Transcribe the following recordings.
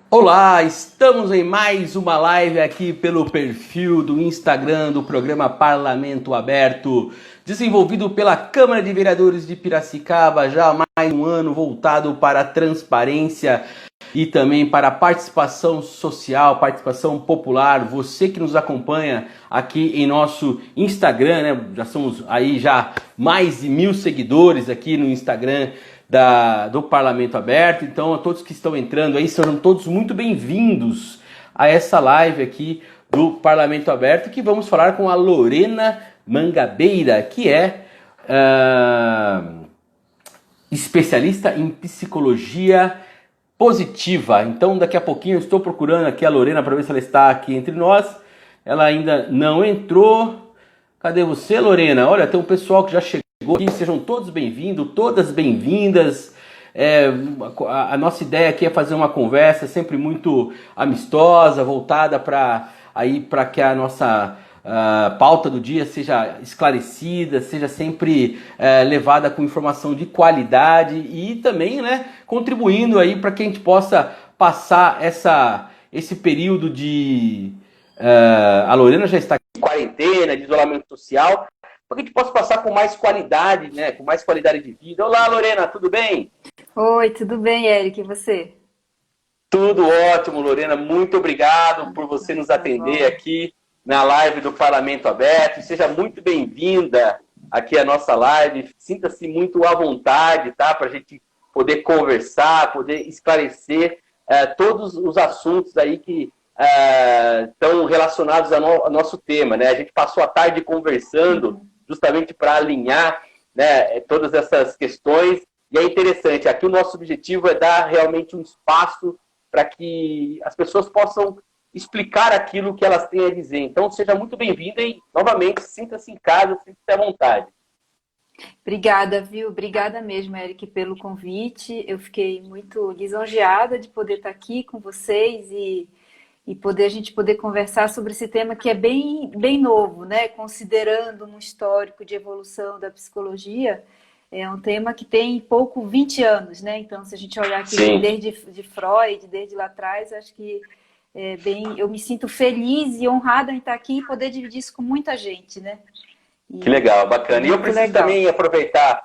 Olá, estamos em mais uma live aqui pelo perfil do Instagram do programa Parlamento Aberto, desenvolvido pela Câmara de Vereadores de Piracicaba, já há mais um ano voltado para a transparência e também para a participação social, participação popular. Você que nos acompanha aqui em nosso Instagram, né? Já somos aí já mais de 1.000 seguidores aqui no Instagram do Parlamento Aberto. Então, a todos que estão entrando aí, sejam todos muito bem-vindos a essa live aqui do Parlamento Aberto, que vamos falar com a Lorena Mangabeira, que é especialista em psicologia positiva. Então, daqui a pouquinho eu estou procurando aqui a Lorena para ver se ela está aqui entre nós. Ela ainda não entrou. Cadê você, Lorena? Olha, tem um pessoal que já chegou aqui. Sejam todos bem-vindos, todas bem-vindas. A nossa ideia aqui é fazer uma conversa sempre muito amistosa, voltada para que a nossa pauta do dia seja esclarecida, seja sempre levada com informação de qualidade e também, né, contribuindo aí para que a gente possa passar esse período de... a Lorena já está aqui em quarentena, de isolamento social, para que a gente possa passar com mais qualidade, né, com mais qualidade de vida. Olá, Lorena, tudo bem? Oi, tudo bem, Eric? E você? Tudo ótimo, Lorena. Muito obrigado por você nos Tá atender bom. aqui na live do Parlamento Aberto. Seja muito bem-vinda aqui à nossa live. Sinta-se muito à vontade, tá? Para a gente poder conversar, poder esclarecer todos os assuntos aí que estão relacionados ao nosso tema, né? A gente passou a tarde conversando justamente para alinhar, né, todas essas questões. E é interessante, aqui o nosso objetivo é dar realmente um espaço para que as pessoas possam explicar aquilo que elas têm a dizer. Então, seja muito bem-vinda e, novamente, sinta-se em casa, sinta-se à vontade. Obrigada, viu? Obrigada mesmo, Eric, pelo convite. Eu fiquei muito lisonjeada de poder estar aqui com vocês e a gente poder conversar sobre esse tema que é bem, bem novo, né? Considerando um histórico de evolução da psicologia, é um tema que tem pouco 20 anos, né? Então, se a gente olhar aqui Sim, desde de Freud, desde lá atrás, acho que eu me sinto feliz e honrada em estar aqui e poder dividir isso com muita gente, né? que E legal, é bacana. E eu muito preciso legal. também aproveitar,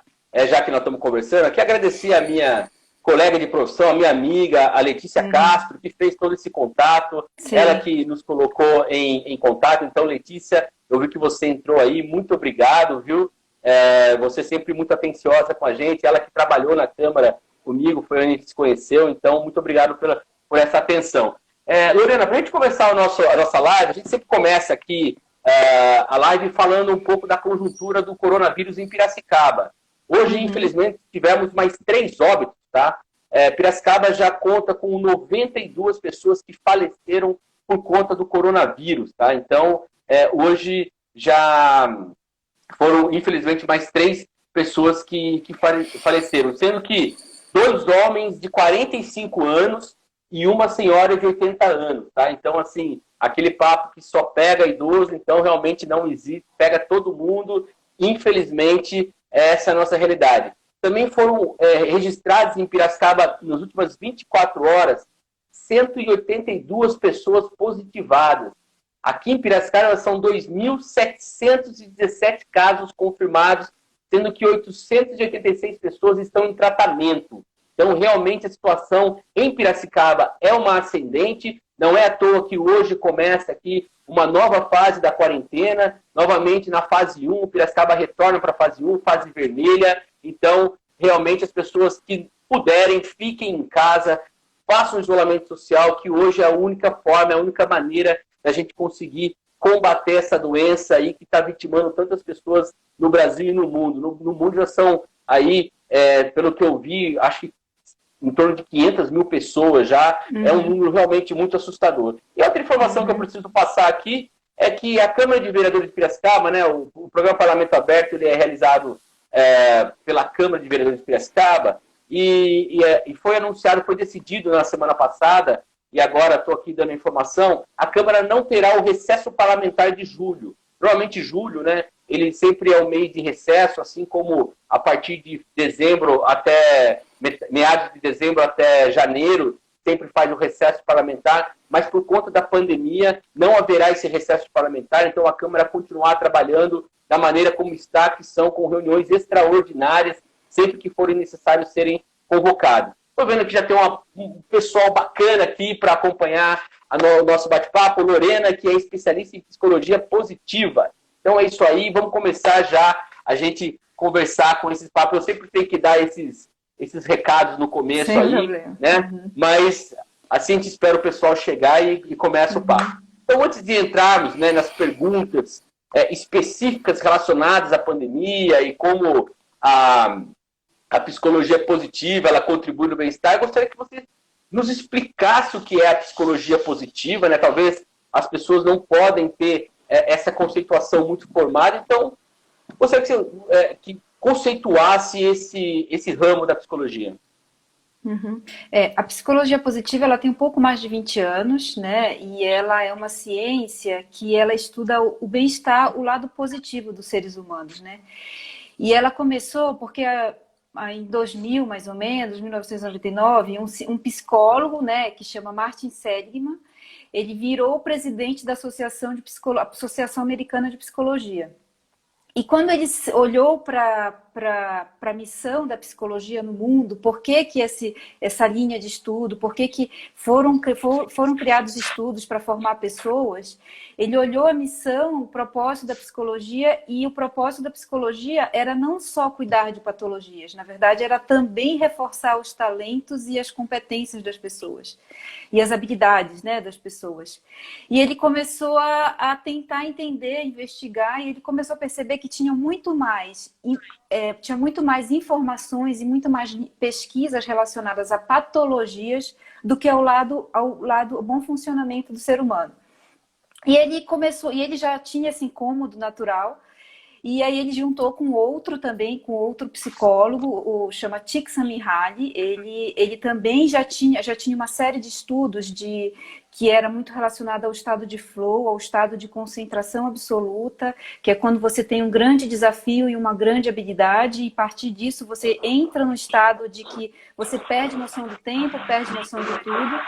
já que nós estamos conversando, aqui agradecer a minha colega de profissão, a minha amiga, a Letícia Uhum. Castro, que fez todo esse contato, ela Sim. que nos colocou em contato. Então, Letícia, eu vi que você entrou aí, muito obrigado, viu? Você sempre muito atenciosa com a gente, ela que trabalhou na Câmara comigo, foi onde a gente se conheceu, então, muito obrigado por essa atenção. Lorena, para a gente começar a nossa live, a gente sempre começa aqui a live falando um pouco da conjuntura do coronavírus em Piracicaba. Hoje, Uhum. infelizmente, tivemos mais 3 óbitos, tá? Piracicaba já conta com 92 pessoas que faleceram por conta do coronavírus, tá? Então, hoje já foram, infelizmente, mais 3 pessoas que faleceram, sendo que 2 homens de 45 anos e uma senhora de 80 anos, tá? Então, assim, aquele papo que só pega idoso, então realmente não existe, pega todo mundo, infelizmente, essa é a nossa realidade. Também foram registrados em Piracicaba, nas últimas 24 horas, 182 pessoas positivadas. Aqui em Piracicaba são 2.717 casos confirmados, sendo que 886 pessoas estão em tratamento. Então, realmente, a situação em Piracicaba é uma ascendente. Não é à toa que hoje começa aqui uma nova fase da quarentena. Novamente, na fase 1, Piracicaba retorna para a fase 1, fase vermelha. Então, realmente, as pessoas que puderem, fiquem em casa, façam isolamento social, que hoje é a única forma, é a única maneira da gente conseguir combater essa doença aí que está vitimando tantas pessoas no Brasil e no mundo. No mundo já são aí, pelo que eu vi, acho que em torno de 500 mil pessoas já. É um Uhum. número realmente muito assustador. E outra informação que eu Uhum. preciso passar aqui é que a Câmara de Vereadores de Piracicaba, né, o programa Parlamento Aberto, ele é realizado pela Câmara de Vereadores de Piracicaba e foi anunciado, foi decidido na semana passada, e agora estou aqui dando informação, a Câmara não terá o recesso parlamentar de julho. Normalmente julho, né, ele sempre é o mês de recesso, assim como a partir de dezembro até meados de dezembro até janeiro, sempre faz o recesso parlamentar, mas por conta da pandemia não haverá esse recesso parlamentar, então a Câmara continuará trabalhando da maneira como está, que são com reuniões extraordinárias, sempre que forem necessários serem convocados. Estou vendo que já tem um pessoal bacana aqui para acompanhar o nosso bate-papo. Lorena, que é especialista em psicologia positiva. Então é isso aí, vamos começar já a gente conversar com esses papos. Eu sempre tenho que dar esses recados no começo Sem aí, problema. né? Mas assim a gente espera o pessoal chegar e começa o papo. Então, antes de entrarmos, né, nas perguntas específicas relacionadas à pandemia e como a psicologia positiva ela contribui no bem-estar, eu gostaria que você nos explicasse o que é a psicologia positiva, né? Talvez as pessoas não podem ter essa conceituação muito formada, então gostaria que conceituasse esse ramo da psicologia. A psicologia positiva ela tem um pouco mais de 20 anos, né? E ela é uma ciência que ela estuda o bem-estar, o lado positivo dos seres humanos, né? E ela começou porque em 2000, mais ou menos, 1999, um psicólogo, né, que chama Martin Seligman, ele virou o presidente da Associação Americana de Psicologia. E quando ele olhou para a missão da psicologia no mundo, por que essa linha de estudo, por que foram criados estudos para formar pessoas, ele olhou a missão, o propósito da psicologia, e o propósito da psicologia era não só cuidar de patologias, na verdade era também reforçar os talentos e as competências das pessoas, e as habilidades, né, das pessoas. E ele começou a tentar entender, investigar, e ele começou a perceber que tinha muito mais informações e muito mais pesquisas relacionadas a patologias do que ao bom funcionamento do ser humano. E ele já tinha esse incômodo natural, e aí ele juntou com outro psicólogo, chama Csikszentmihalyi. Ele também já tinha uma série de estudos que era muito relacionado ao estado de flow, ao estado de concentração absoluta, que é quando você tem um grande desafio e uma grande habilidade, e a partir disso você entra no estado de que você perde noção do tempo, perde noção de tudo,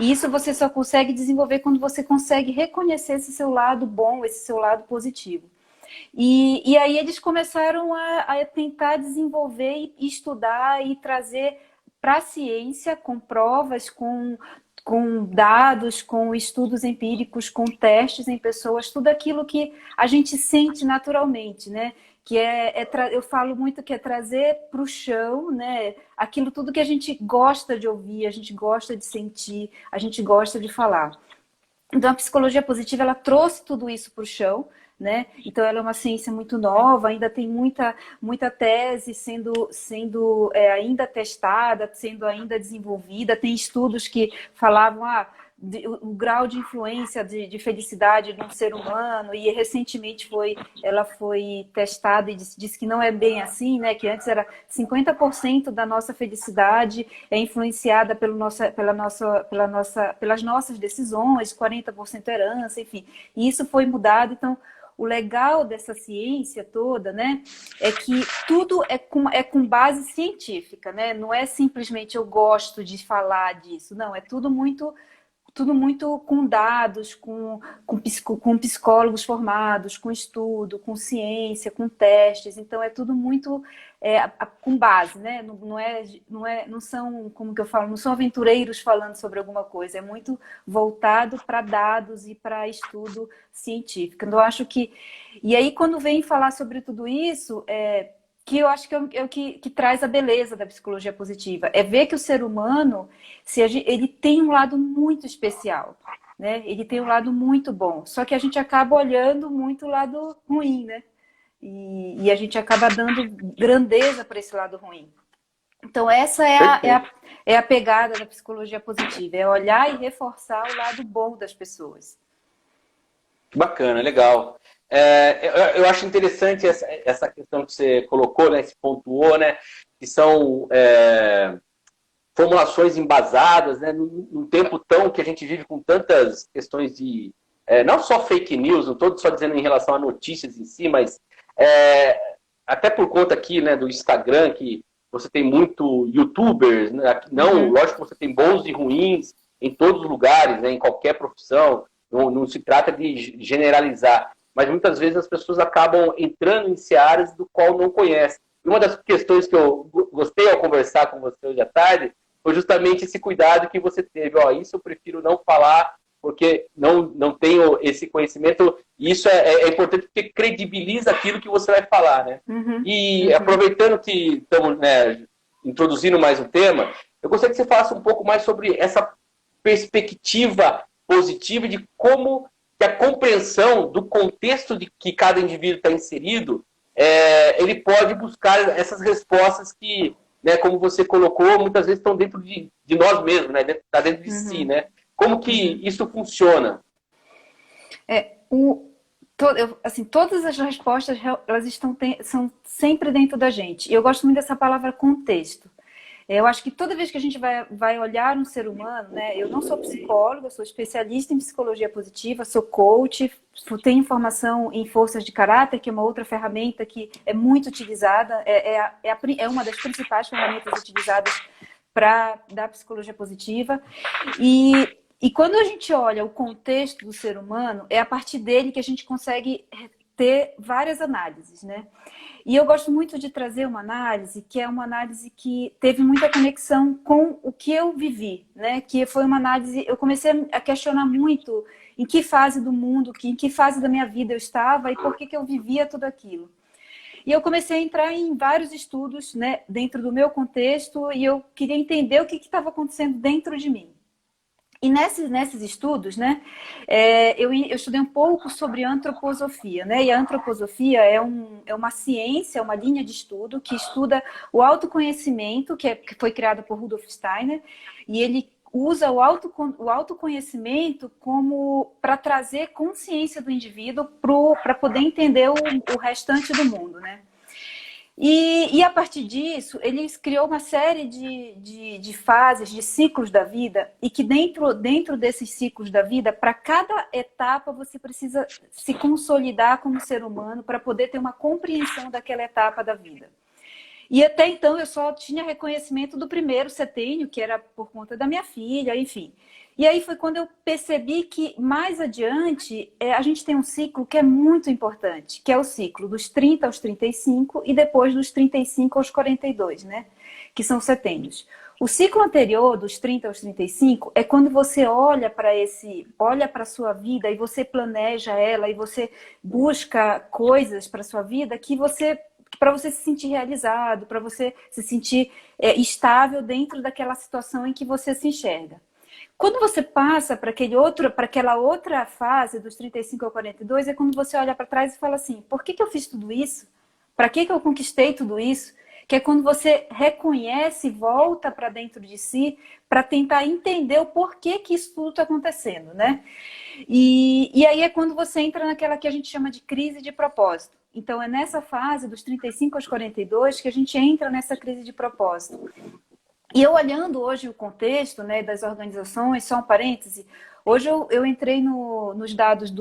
e isso você só consegue desenvolver quando você consegue reconhecer esse seu lado bom, esse seu lado positivo. E aí eles começaram a tentar desenvolver e estudar e trazer para a ciência, com provas, com dados, com estudos empíricos, com testes em pessoas, tudo aquilo que a gente sente naturalmente, né? Que eu falo muito que é trazer para o chão, né? Aquilo tudo que a gente gosta de ouvir, a gente gosta de sentir, a gente gosta de falar. Então a psicologia positiva ela trouxe tudo isso para o chão, né? Então ela é uma ciência muito nova, ainda tem muita tese sendo ainda testada, sendo ainda desenvolvida. Tem estudos que falavam o grau de influência de felicidade de um ser humano, e recentemente ela foi testada e disse que não é bem assim, né? Que antes era 50% da nossa felicidade é influenciada pelas nossas decisões, 40% herança, enfim. E isso foi mudado. Então o legal dessa ciência toda, né, é que tudo é com base científica, né? Não é simplesmente eu gosto de falar disso, não, é tudo muito com dados, com psicólogos formados, com estudo, com ciência, com testes. Então é tudo muito com base, né? Não são, como que eu falo, não são aventureiros falando sobre alguma coisa, é muito voltado para dados e para estudo científico. Então eu acho que... E aí quando vem falar sobre tudo isso, que eu acho que é o que traz a beleza da psicologia positiva. É ver que o ser humano, ele tem um lado muito especial, né? Ele tem um lado muito bom. Só que a gente acaba olhando muito o lado ruim, né? E a gente acaba dando grandeza para esse lado ruim. Então essa é a pegada da psicologia positiva. É olhar e reforçar o lado bom das pessoas. Bacana, legal. Eu acho interessante essa questão que você colocou, né, se pontuou, né, que são formulações embasadas, né, num tempo tão que a gente vive com tantas questões de... não só fake news, não estou só dizendo em relação a notícias em si, mas até por conta aqui, né, do Instagram, que você tem muito YouTubers, né? Não, lógico que você tem bons e ruins em todos os lugares, né? Em qualquer profissão, não se trata de generalizar, mas muitas vezes as pessoas acabam entrando em áreas do qual não conhecem. E uma das questões que eu gostei ao conversar com você hoje à tarde foi justamente esse cuidado que você teve. Ó, isso eu prefiro não falar porque não tenho esse conhecimento. E isso é importante porque credibiliza aquilo que você vai falar, né? E aproveitando que estamos, né, introduzindo mais um tema, eu gostaria que você falasse um pouco mais sobre essa perspectiva positiva de como que a compreensão do contexto de que cada indivíduo está inserido, ele pode buscar essas respostas que, né, como você colocou, muitas vezes estão dentro de nós mesmos, né? Está dentro de si, né? Como que isso funciona? Assim, todas as respostas elas são sempre dentro da gente. E eu gosto muito dessa palavra contexto. Eu acho que toda vez que a gente vai olhar um ser humano, né? Eu não sou psicóloga, sou especialista em psicologia positiva, sou coach, tenho formação em forças de caráter, que é uma outra ferramenta que é muito utilizada, é uma das principais ferramentas utilizadas da psicologia positiva. E quando a gente olha o contexto do ser humano, é a partir dele que a gente consegue ter várias análises, né? E eu gosto muito de trazer uma análise que é uma análise que teve muita conexão com o que eu vivi, né? Que foi uma análise, eu comecei a questionar muito em que fase do mundo, em que fase da minha vida eu estava e por que eu vivia tudo aquilo. E eu comecei a entrar em vários estudos, né, dentro do meu contexto, e eu queria entender o que estava acontecendo dentro de mim. E nesses estudos, né, eu estudei um pouco sobre antroposofia, né? E a antroposofia é uma ciência, uma linha de estudo que estuda o autoconhecimento, que foi criada por Rudolf Steiner, e ele usa o autoconhecimento como para trazer consciência do indivíduo para poder entender o restante do mundo, né? E a partir disso, ele criou uma série de fases, de ciclos da vida, e que dentro desses ciclos da vida, para cada etapa, você precisa se consolidar como ser humano para poder ter uma compreensão daquela etapa da vida. E até então eu só tinha reconhecimento do primeiro setênio, que era por conta da minha filha, enfim. E aí foi quando eu percebi que mais adiante a gente tem um ciclo que é muito importante, que é o ciclo dos 30 aos 35 e depois dos 35 aos 42, né? Que são setênios. O ciclo anterior, dos 30 aos 35, é quando você olha para a sua vida e você planeja ela e você busca coisas para a sua vida para você se sentir realizado, para você se sentir estável dentro daquela situação em que você se enxerga. Quando você passa para aquela outra fase, dos 35 ao 42, é quando você olha para trás e fala assim, por que eu fiz tudo isso? Para que eu conquistei tudo isso? Que é quando você reconhece, volta para dentro de si, para tentar entender o porquê que isso tudo está acontecendo, né? E aí é quando você entra naquela que a gente chama de crise de propósito. Então é nessa fase, dos 35 aos 42, que a gente entra nessa crise de propósito. E eu olhando hoje o contexto, né, das organizações, só um parêntese, hoje eu entrei nos dados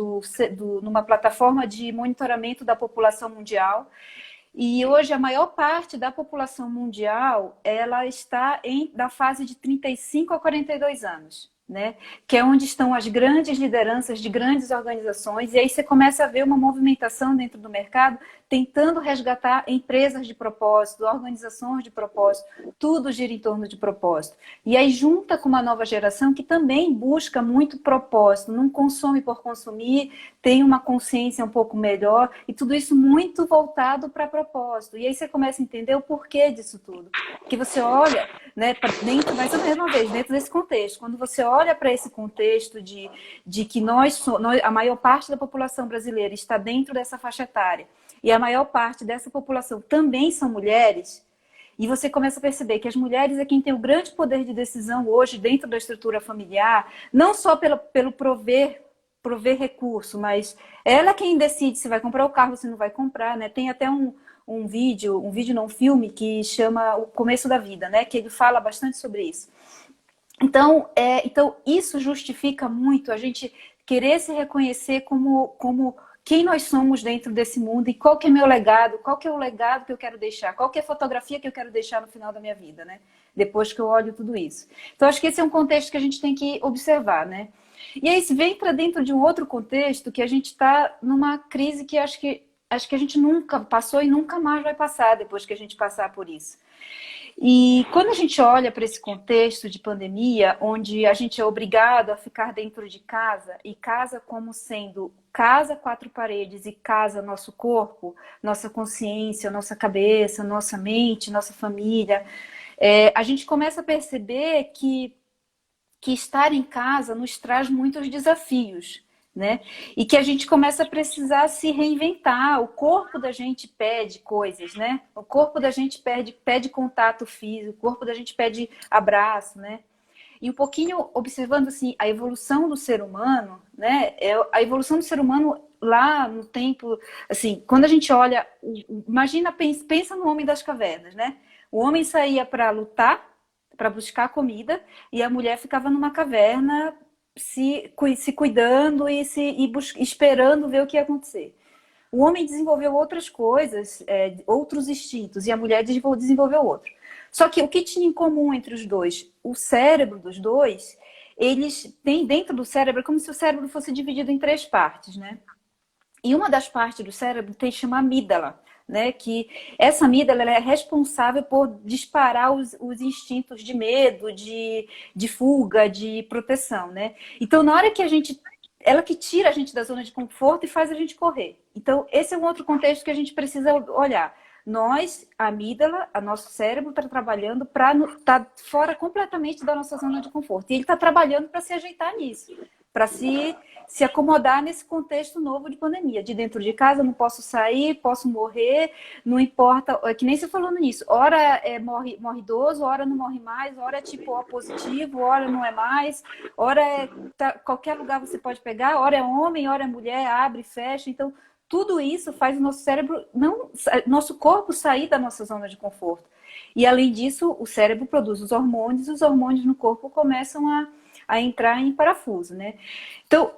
numa plataforma de monitoramento da população mundial, e hoje a maior parte da população mundial ela está da fase de 35 a 42 anos. Né? Que é onde estão as grandes lideranças de grandes organizações, e aí você começa a ver uma movimentação dentro do mercado tentando resgatar empresas de propósito, organizações de propósito, tudo gira em torno de propósito. E aí junta com uma nova geração que também busca muito propósito, não consome por consumir, tem uma consciência um pouco melhor, e tudo isso muito voltado para propósito. E aí você começa a entender o porquê disso tudo. Que você olha, né, mais uma vez, dentro desse contexto, quando você olha para esse contexto de que a maior parte da população brasileira está dentro dessa faixa etária, e a maior parte dessa população também são mulheres, e você começa a perceber que as mulheres é quem tem o grande poder de decisão hoje dentro da estrutura familiar, não só pelo prover recurso, mas ela é quem decide se vai comprar o carro, se não vai comprar, né? Tem até um filme que chama O Começo da Vida, né? Que ele fala bastante sobre isso. Então isso justifica muito a gente querer se reconhecer como quem nós somos dentro desse mundo e qual que é meu legado, qual que é o legado que eu quero deixar, qual que é a fotografia que eu quero deixar no final da minha vida, né? Depois que eu olho tudo isso. Então, acho que esse é um contexto que a gente tem que observar, né? E aí, isso vem para dentro de um outro contexto que a gente está numa crise que acho que a gente nunca passou e nunca mais vai passar depois que a gente passar por isso. E quando a gente olha para esse contexto de pandemia, onde a gente é obrigado a ficar dentro de casa, e casa como sendo casa, quatro paredes, e casa, nosso corpo, nossa consciência, nossa cabeça, nossa mente, nossa família, a gente começa a perceber que estar em casa nos traz muitos desafios, né? E que a gente começa a precisar se reinventar. O corpo da gente pede coisas, né? O corpo da gente pede contato físico, o corpo da gente pede abraço, né? E um pouquinho observando assim a evolução do ser humano, né? A evolução do ser humano lá no tempo, assim, quando a gente olha, imagina, pensa no homem das cavernas, né? O homem saía para lutar, para buscar comida, e a mulher ficava numa caverna se cuidando e esperando ver o que ia acontecer. O homem desenvolveu outras coisas, outros instintos, e a mulher desenvolveu outro. Só que o que tinha em comum entre os dois? O cérebro dos dois, eles têm dentro do cérebro, é como se o cérebro fosse dividido em três partes, né? E uma das partes do cérebro chama amígdala, né? Que essa amígdala ela é responsável por disparar os instintos de medo, de fuga, de proteção, né? Então, na hora que ela que tira a gente da zona de conforto e faz a gente correr. Então, esse é um outro contexto que a gente precisa olhar. Nós, a amígdala, o nosso cérebro está trabalhando para estar fora completamente da nossa zona de conforto. E ele está trabalhando para se ajeitar nisso, para se acomodar nesse contexto novo de pandemia. De dentro de casa, não posso sair, posso morrer, não importa. É que nem você falou nisso. Hora morre idoso, hora não morre mais, hora é tipo O positivo, hora não é mais, hora qualquer lugar você pode pegar, hora é homem, hora é mulher, abre, fecha. Então, tudo isso faz o nosso cérebro, nosso corpo sair da nossa zona de conforto. E além disso, o cérebro produz os hormônios no corpo começam a entrar em parafuso, né? Então,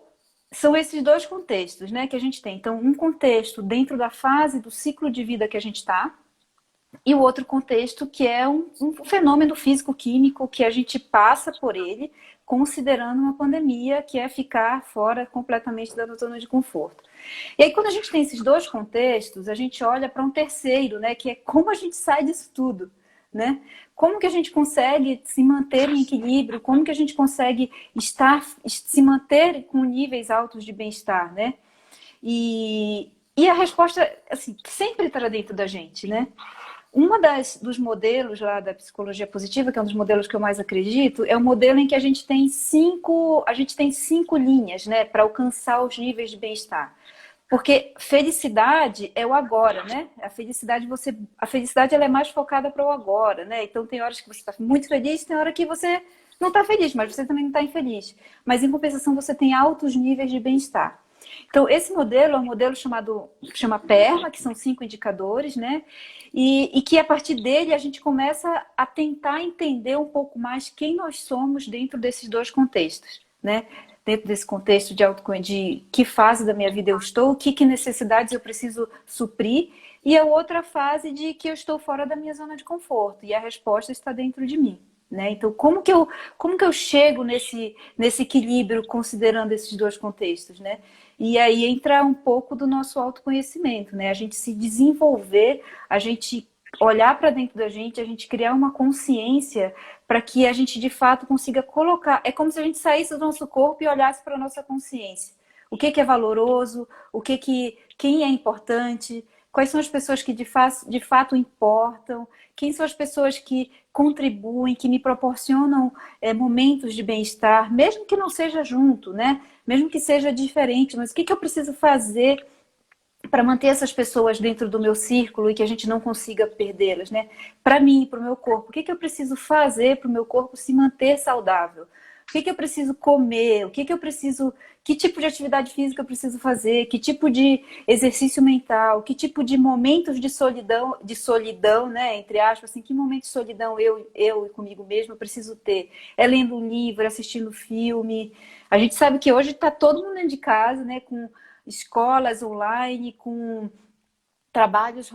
são esses dois contextos, né, que a gente tem. Então, um contexto dentro da fase do ciclo de vida que a gente está, e o outro contexto que é um fenômeno físico-químico que a gente passa por ele, considerando uma pandemia, que é ficar fora completamente da zona de conforto. E aí, quando a gente tem esses dois contextos, a gente olha para um terceiro, né, que é como a gente sai disso tudo, né? Como que a gente consegue se manter em equilíbrio? Como que a gente consegue se manter com níveis altos de bem-estar, né? E a resposta, assim, sempre está dentro da gente, né? Dos modelos lá da psicologia positiva, que é um dos modelos que eu mais acredito, é o modelo em que a gente tem cinco linhas, né, para alcançar os níveis de bem-estar. Porque felicidade é o agora, né? A felicidade ela é mais focada para o agora, né? Então tem horas que você está muito feliz, tem hora que você não está feliz, mas você também não está infeliz. Mas em compensação você tem altos níveis de bem-estar. Então esse modelo é um modelo chama PERMA, que são 5 indicadores, né? E que a partir dele a gente começa a tentar entender um pouco mais quem nós somos dentro desses dois contextos, né? Dentro desse contexto de que fase da minha vida eu estou, que necessidades eu preciso suprir, e a outra fase de que eu estou fora da minha zona de conforto, e a resposta está dentro de mim, né? Então, como que eu chego nesse equilíbrio considerando esses dois contextos, né? E aí entra um pouco do nosso autoconhecimento, né? A gente se desenvolver, a gente olhar para dentro da gente, a gente criar uma consciência para que a gente de fato consiga colocar. É como se a gente saísse do nosso corpo e olhasse para a nossa consciência. O que é valoroso, quem é importante, quais são as pessoas que de fato importam, quem são as pessoas que contribuem, que me proporcionam momentos de bem-estar, mesmo que não seja junto, né? Mesmo que seja diferente, mas o que eu preciso fazer para manter essas pessoas dentro do meu círculo e que a gente não consiga perdê-las, né? Para mim, para o meu corpo, o que eu preciso fazer para o meu corpo se manter saudável? O que eu preciso comer? Que tipo de atividade física eu preciso fazer? Que tipo de exercício mental? Que tipo de momentos de solidão, né? Entre aspas, assim, que momento de solidão eu e comigo mesma eu preciso ter? É lendo um livro, assistindo filme. A gente sabe que hoje está todo mundo dentro de casa, né? escolas online, com trabalhos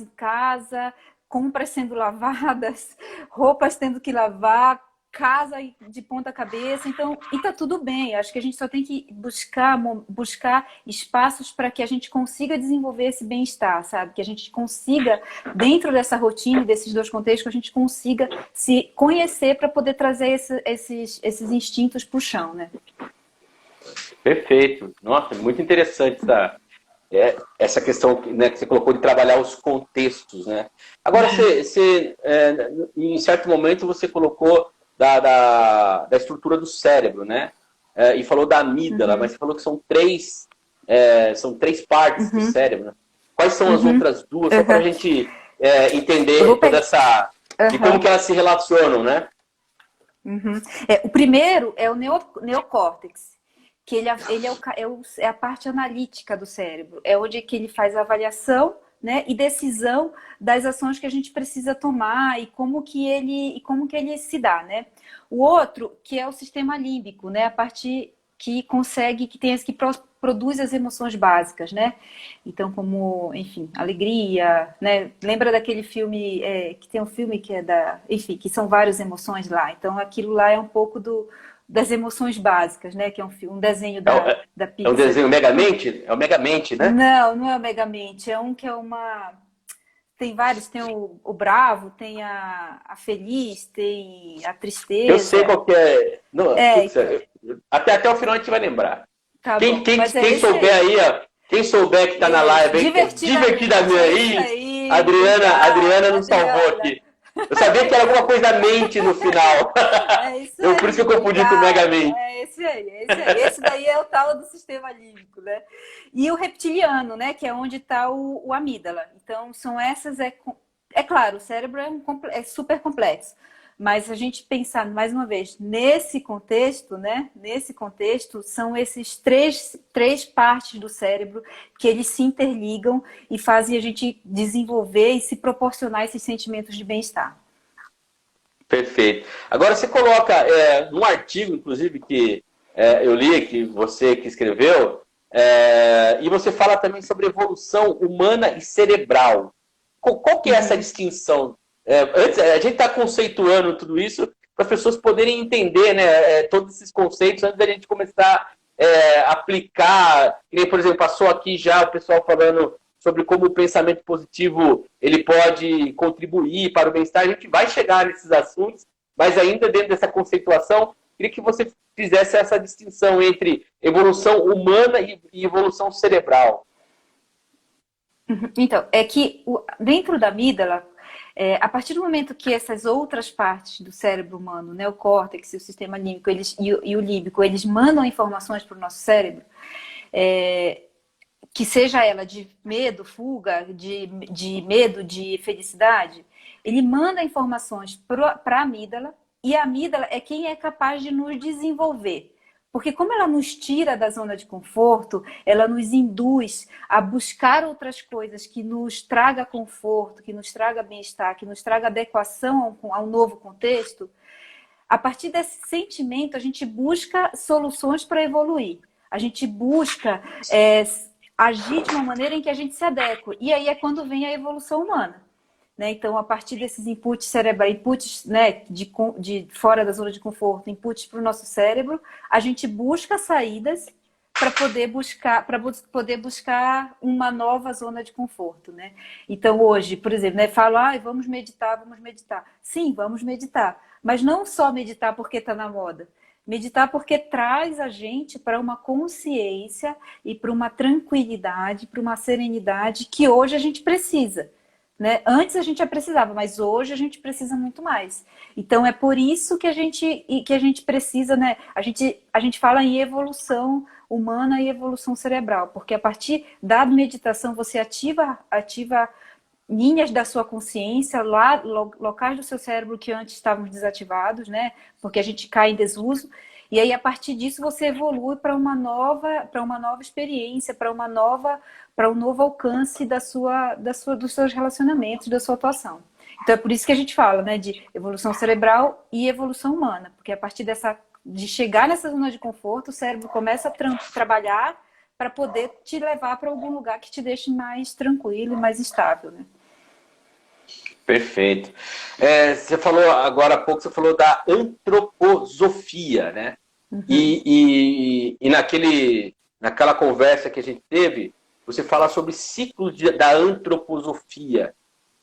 em casa, compras sendo lavadas, roupas tendo que lavar, casa de ponta cabeça, então, e tá tudo bem. Acho que a gente só tem que buscar espaços para que a gente consiga desenvolver esse bem-estar, sabe? Que a gente consiga, dentro dessa rotina, desses dois contextos, que a gente consiga se conhecer para poder trazer esses instintos pro chão, né? Perfeito. Nossa, muito interessante essa questão, né, que você colocou de trabalhar os contextos, né? Agora, em certo momento, você colocou da estrutura do cérebro, né? E falou da amígdala, mas você falou que são três partes do cérebro, né? Quais são as outras duas? Só para a gente entender toda essa... de como que elas se relacionam, né? O primeiro é o neocórtex, que ele é a parte analítica do cérebro, é onde que ele faz a avaliação, né, e decisão das ações que a gente precisa tomar e como que ele se dá, né? O outro, que é o sistema límbico, né, a parte que produz as emoções básicas, né? Então, como, enfim, alegria, né? Lembra daquele filme, que tem um filme que enfim, que são várias emoções lá. Então, aquilo lá é um pouco das emoções básicas, né? Que é um desenho da Pixar. É um desenho Megamente? É o Megamente, né? Não é o Megamente. É um que é uma... Tem vários, tem o Bravo, tem a Feliz, tem a Tristeza. Eu sei qual que é. Não, então... até o final a gente vai lembrar. Tá quem souber aí, ó, quem souber que tá na live, divertidamente aí, Adriana nos salvou aqui. Eu sabia que era alguma coisa mente no final. É isso aí, por isso que eu confundi com o Megamente. É esse aí. Esse daí é o tal do sistema límbico, né? E o reptiliano, né? Que é onde está o amígdala. Então, são essas... É claro, o cérebro é super complexo. Mas a gente pensar, mais uma vez, nesse contexto, né? Nesse contexto, são esses três partes do cérebro que eles se interligam e fazem a gente desenvolver e se proporcionar esses sentimentos de bem-estar. Perfeito. Agora você coloca num artigo, inclusive, que eu li, que você que escreveu, e você fala também sobre evolução humana e cerebral. Qual que é essa distinção? Antes, a gente está conceituando tudo isso para as pessoas poderem entender, né, todos esses conceitos antes da gente começar a aplicar. Por exemplo, passou aqui já o pessoal falando sobre como o pensamento positivo ele pode contribuir para o bem-estar. A gente vai chegar nesses assuntos, mas ainda dentro dessa conceituação, queria que você fizesse essa distinção entre evolução humana e evolução cerebral. Então, é que dentro da amígdala, a partir do momento que essas outras partes do cérebro humano, né, o córtex e o sistema límbico e o límbico, eles mandam informações para o nosso cérebro, que seja ela de medo, fuga, de medo, de felicidade, ele manda informações para a amígdala, e a amígdala é quem é capaz de nos desenvolver. Porque como ela nos tira da zona de conforto, ela nos induz a buscar outras coisas que nos traga conforto, que nos traga bem-estar, que nos traga adequação ao novo contexto. A partir desse sentimento, a gente busca soluções para evoluir. A gente busca agir de uma maneira em que a gente se adequa. E aí é quando vem a evolução humana. Né? Então, a partir desses inputs cerebrais, inputs, né, de fora da zona de conforto, inputs para o nosso cérebro, a gente busca saídas para poder buscar uma nova zona de conforto. Né? Então, hoje, por exemplo, né, falo, vamos meditar. Sim, vamos meditar. Mas não só meditar porque está na moda. Meditar porque traz a gente para uma consciência e para uma tranquilidade, para uma serenidade que hoje a gente precisa. Né? Antes a gente já precisava, mas hoje a gente precisa muito mais. Então é por isso que a gente precisa, né? A gente fala em evolução humana e evolução cerebral, porque a partir da meditação você ativa linhas da sua consciência, locais do seu cérebro que antes estavam desativados, né? Porque a gente cai em desuso. E aí, a partir disso, você evolui para uma nova experiência, para um novo alcance dos seus relacionamentos, da sua atuação. Então, é por isso que a gente fala, né, de evolução cerebral e evolução humana, porque a partir de chegar nessa zona de conforto, o cérebro começa a trabalhar para poder te levar para algum lugar que te deixe mais tranquilo e mais estável, né? Perfeito. Você falou agora há pouco, você falou da antroposofia, né? Uhum. Naquela conversa que a gente teve, você fala sobre ciclos da antroposofia.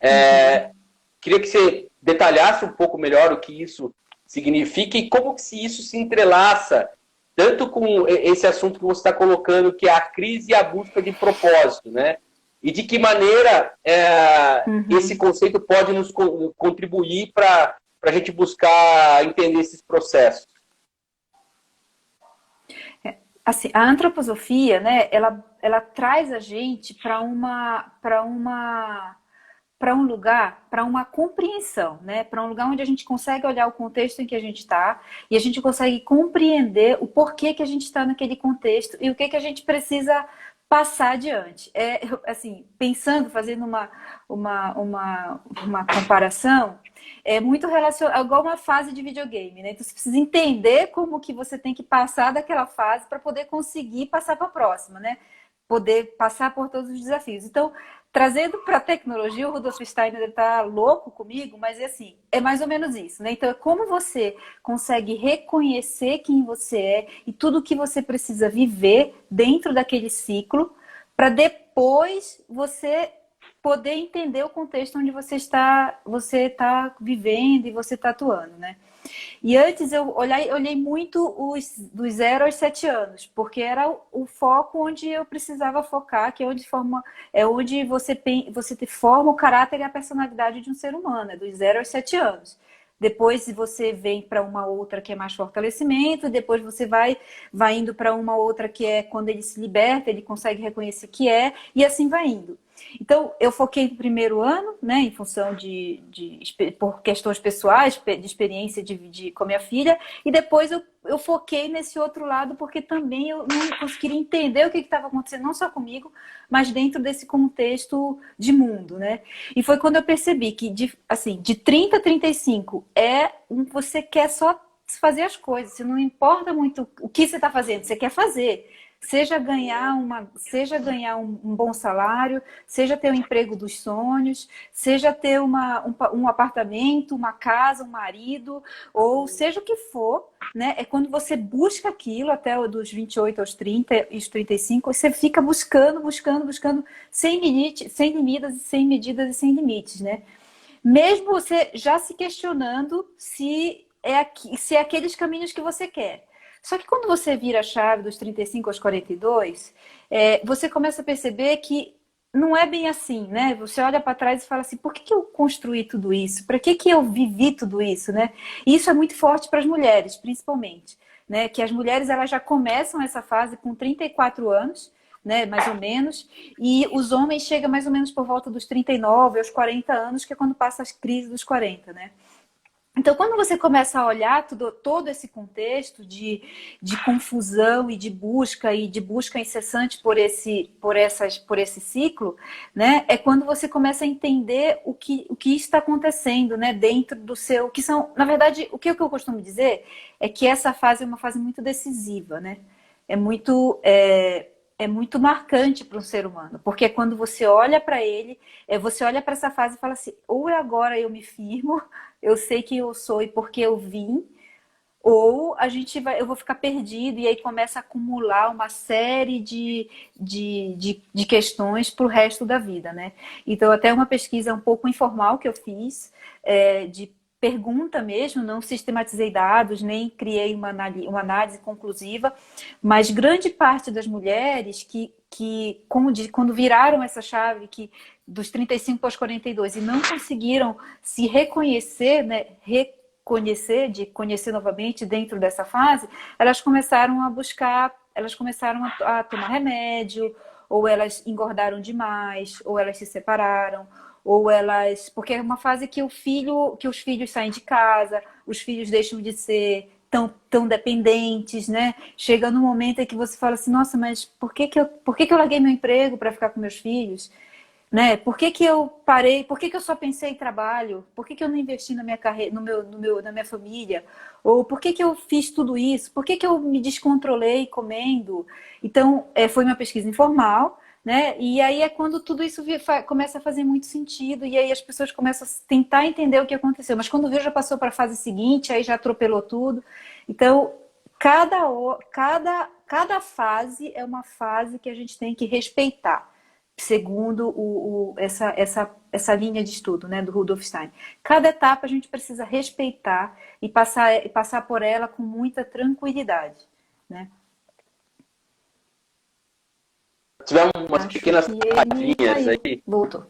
Uhum. Queria que você detalhasse um pouco melhor o que isso significa e como que isso se entrelaça tanto com esse assunto que você está colocando, que é a crise e a busca de propósito, né? E de que maneira esse Uhum. conceito pode nos contribuir para a gente buscar entender esses processos. Assim, a antroposofia, né, ela traz a gente para um lugar, para uma compreensão, né? Para um lugar onde a gente consegue olhar o contexto em que a gente está e a gente consegue compreender o porquê que a gente está naquele contexto e o que a gente precisa passar adiante. Assim, pensando, fazendo uma comparação, é muito relacionado, igual uma fase de videogame, né? Então você precisa entender como que você tem que passar daquela fase para poder conseguir passar para a próxima, né? Poder passar por todos os desafios. Então, trazendo para a tecnologia, o Rudolf Steiner está louco comigo, mas é assim, é mais ou menos isso, né? Então, é como você consegue reconhecer quem você é e tudo que você precisa viver dentro daquele ciclo, para depois você poder entender o contexto onde você está vivendo e você está atuando, né? E antes eu olhei muito dos 0 aos 7 anos, porque era o foco onde eu precisava focar, que é onde você forma o caráter e a personalidade de um ser humano, é dos 0 aos 7 anos. Depois você vem para uma outra que é mais fortalecimento, depois você vai indo para uma outra que é quando ele se liberta, ele consegue reconhecer que é, e assim vai indo. Então, eu foquei no primeiro ano, né, em função por questões pessoais, de experiência com a minha filha, e depois eu foquei nesse outro lado, porque também eu não conseguiria entender o que estava acontecendo, não só comigo, mas dentro desse contexto de mundo, né? E foi quando eu percebi que, de 30 a 35, você quer só fazer as coisas, você não importa muito o que você está fazendo, você quer fazer. Seja ganhar um bom salário, seja ter o emprego dos sonhos, seja ter um apartamento, uma casa, um marido, ou seja o que for, né? É quando você busca aquilo até dos 28 aos 30 e os 35, você fica buscando, buscando, buscando, sem limite, sem limites, sem medidas e sem limites, né? Mesmo você já se questionando se é aqueles caminhos que você quer. Só que quando você vira a chave dos 35 aos 42, você começa a perceber que não é bem assim, né? Você olha para trás e fala assim, por que eu construí tudo isso? Para que eu vivi tudo isso, né? E isso é muito forte para as mulheres, principalmente, né? Que as mulheres elas já começam essa fase com 34 anos, né, mais ou menos, e os homens chegam mais ou menos por volta dos 39 aos 40 anos, que é quando passa as crises dos 40, né? Então, quando você começa a olhar todo esse contexto de confusão e de busca incessante por esse ciclo, né, é quando você começa a entender o que está acontecendo, né, dentro do seu... que são, na verdade, o que eu costumo dizer é que essa fase é uma fase muito decisiva, né? É muito... é muito marcante para um ser humano, porque quando você olha para ele, você olha para essa fase e fala assim, ou é agora eu me firmo, eu sei quem eu sou e porque eu vim, ou eu vou ficar perdido e aí começa a acumular uma série de questões para o resto da vida, né? Então, até uma pesquisa um pouco informal que eu fiz, de pergunta mesmo, não sistematizei dados, nem criei uma análise conclusiva, mas grande parte das mulheres quando viraram essa chave, que dos 35 aos 42 e não conseguiram se reconhecer, né, de conhecer novamente dentro dessa fase, elas começaram a buscar, elas começaram a tomar remédio, ou elas engordaram demais, ou elas se separaram, ou elas... Porque é uma fase que os filhos saem de casa, os filhos deixam de ser tão dependentes, né? Chega no momento em que você fala assim, nossa, mas por que eu larguei meu emprego para ficar com meus filhos? né? Por que que eu parei? Por que que eu só pensei em trabalho? Por que que eu não investi na minha carreira, na minha família? Ou por que que eu fiz tudo isso? Por que que eu me descontrolei comendo? Então, foi uma pesquisa informal, né? E aí é quando tudo isso começa a fazer muito sentido, e aí as pessoas começam a tentar entender o que aconteceu. Mas quando vê, já passou para a fase seguinte, aí já atropelou tudo. Então, cada fase é uma fase que a gente tem que respeitar, segundo essa linha de estudo, né, do Rudolf Stein. Cada etapa a gente precisa respeitar e passar por ela com muita tranquilidade, né? Tivemos umas Acho pequenas que ele travadinhas caiu. aí. Voltou.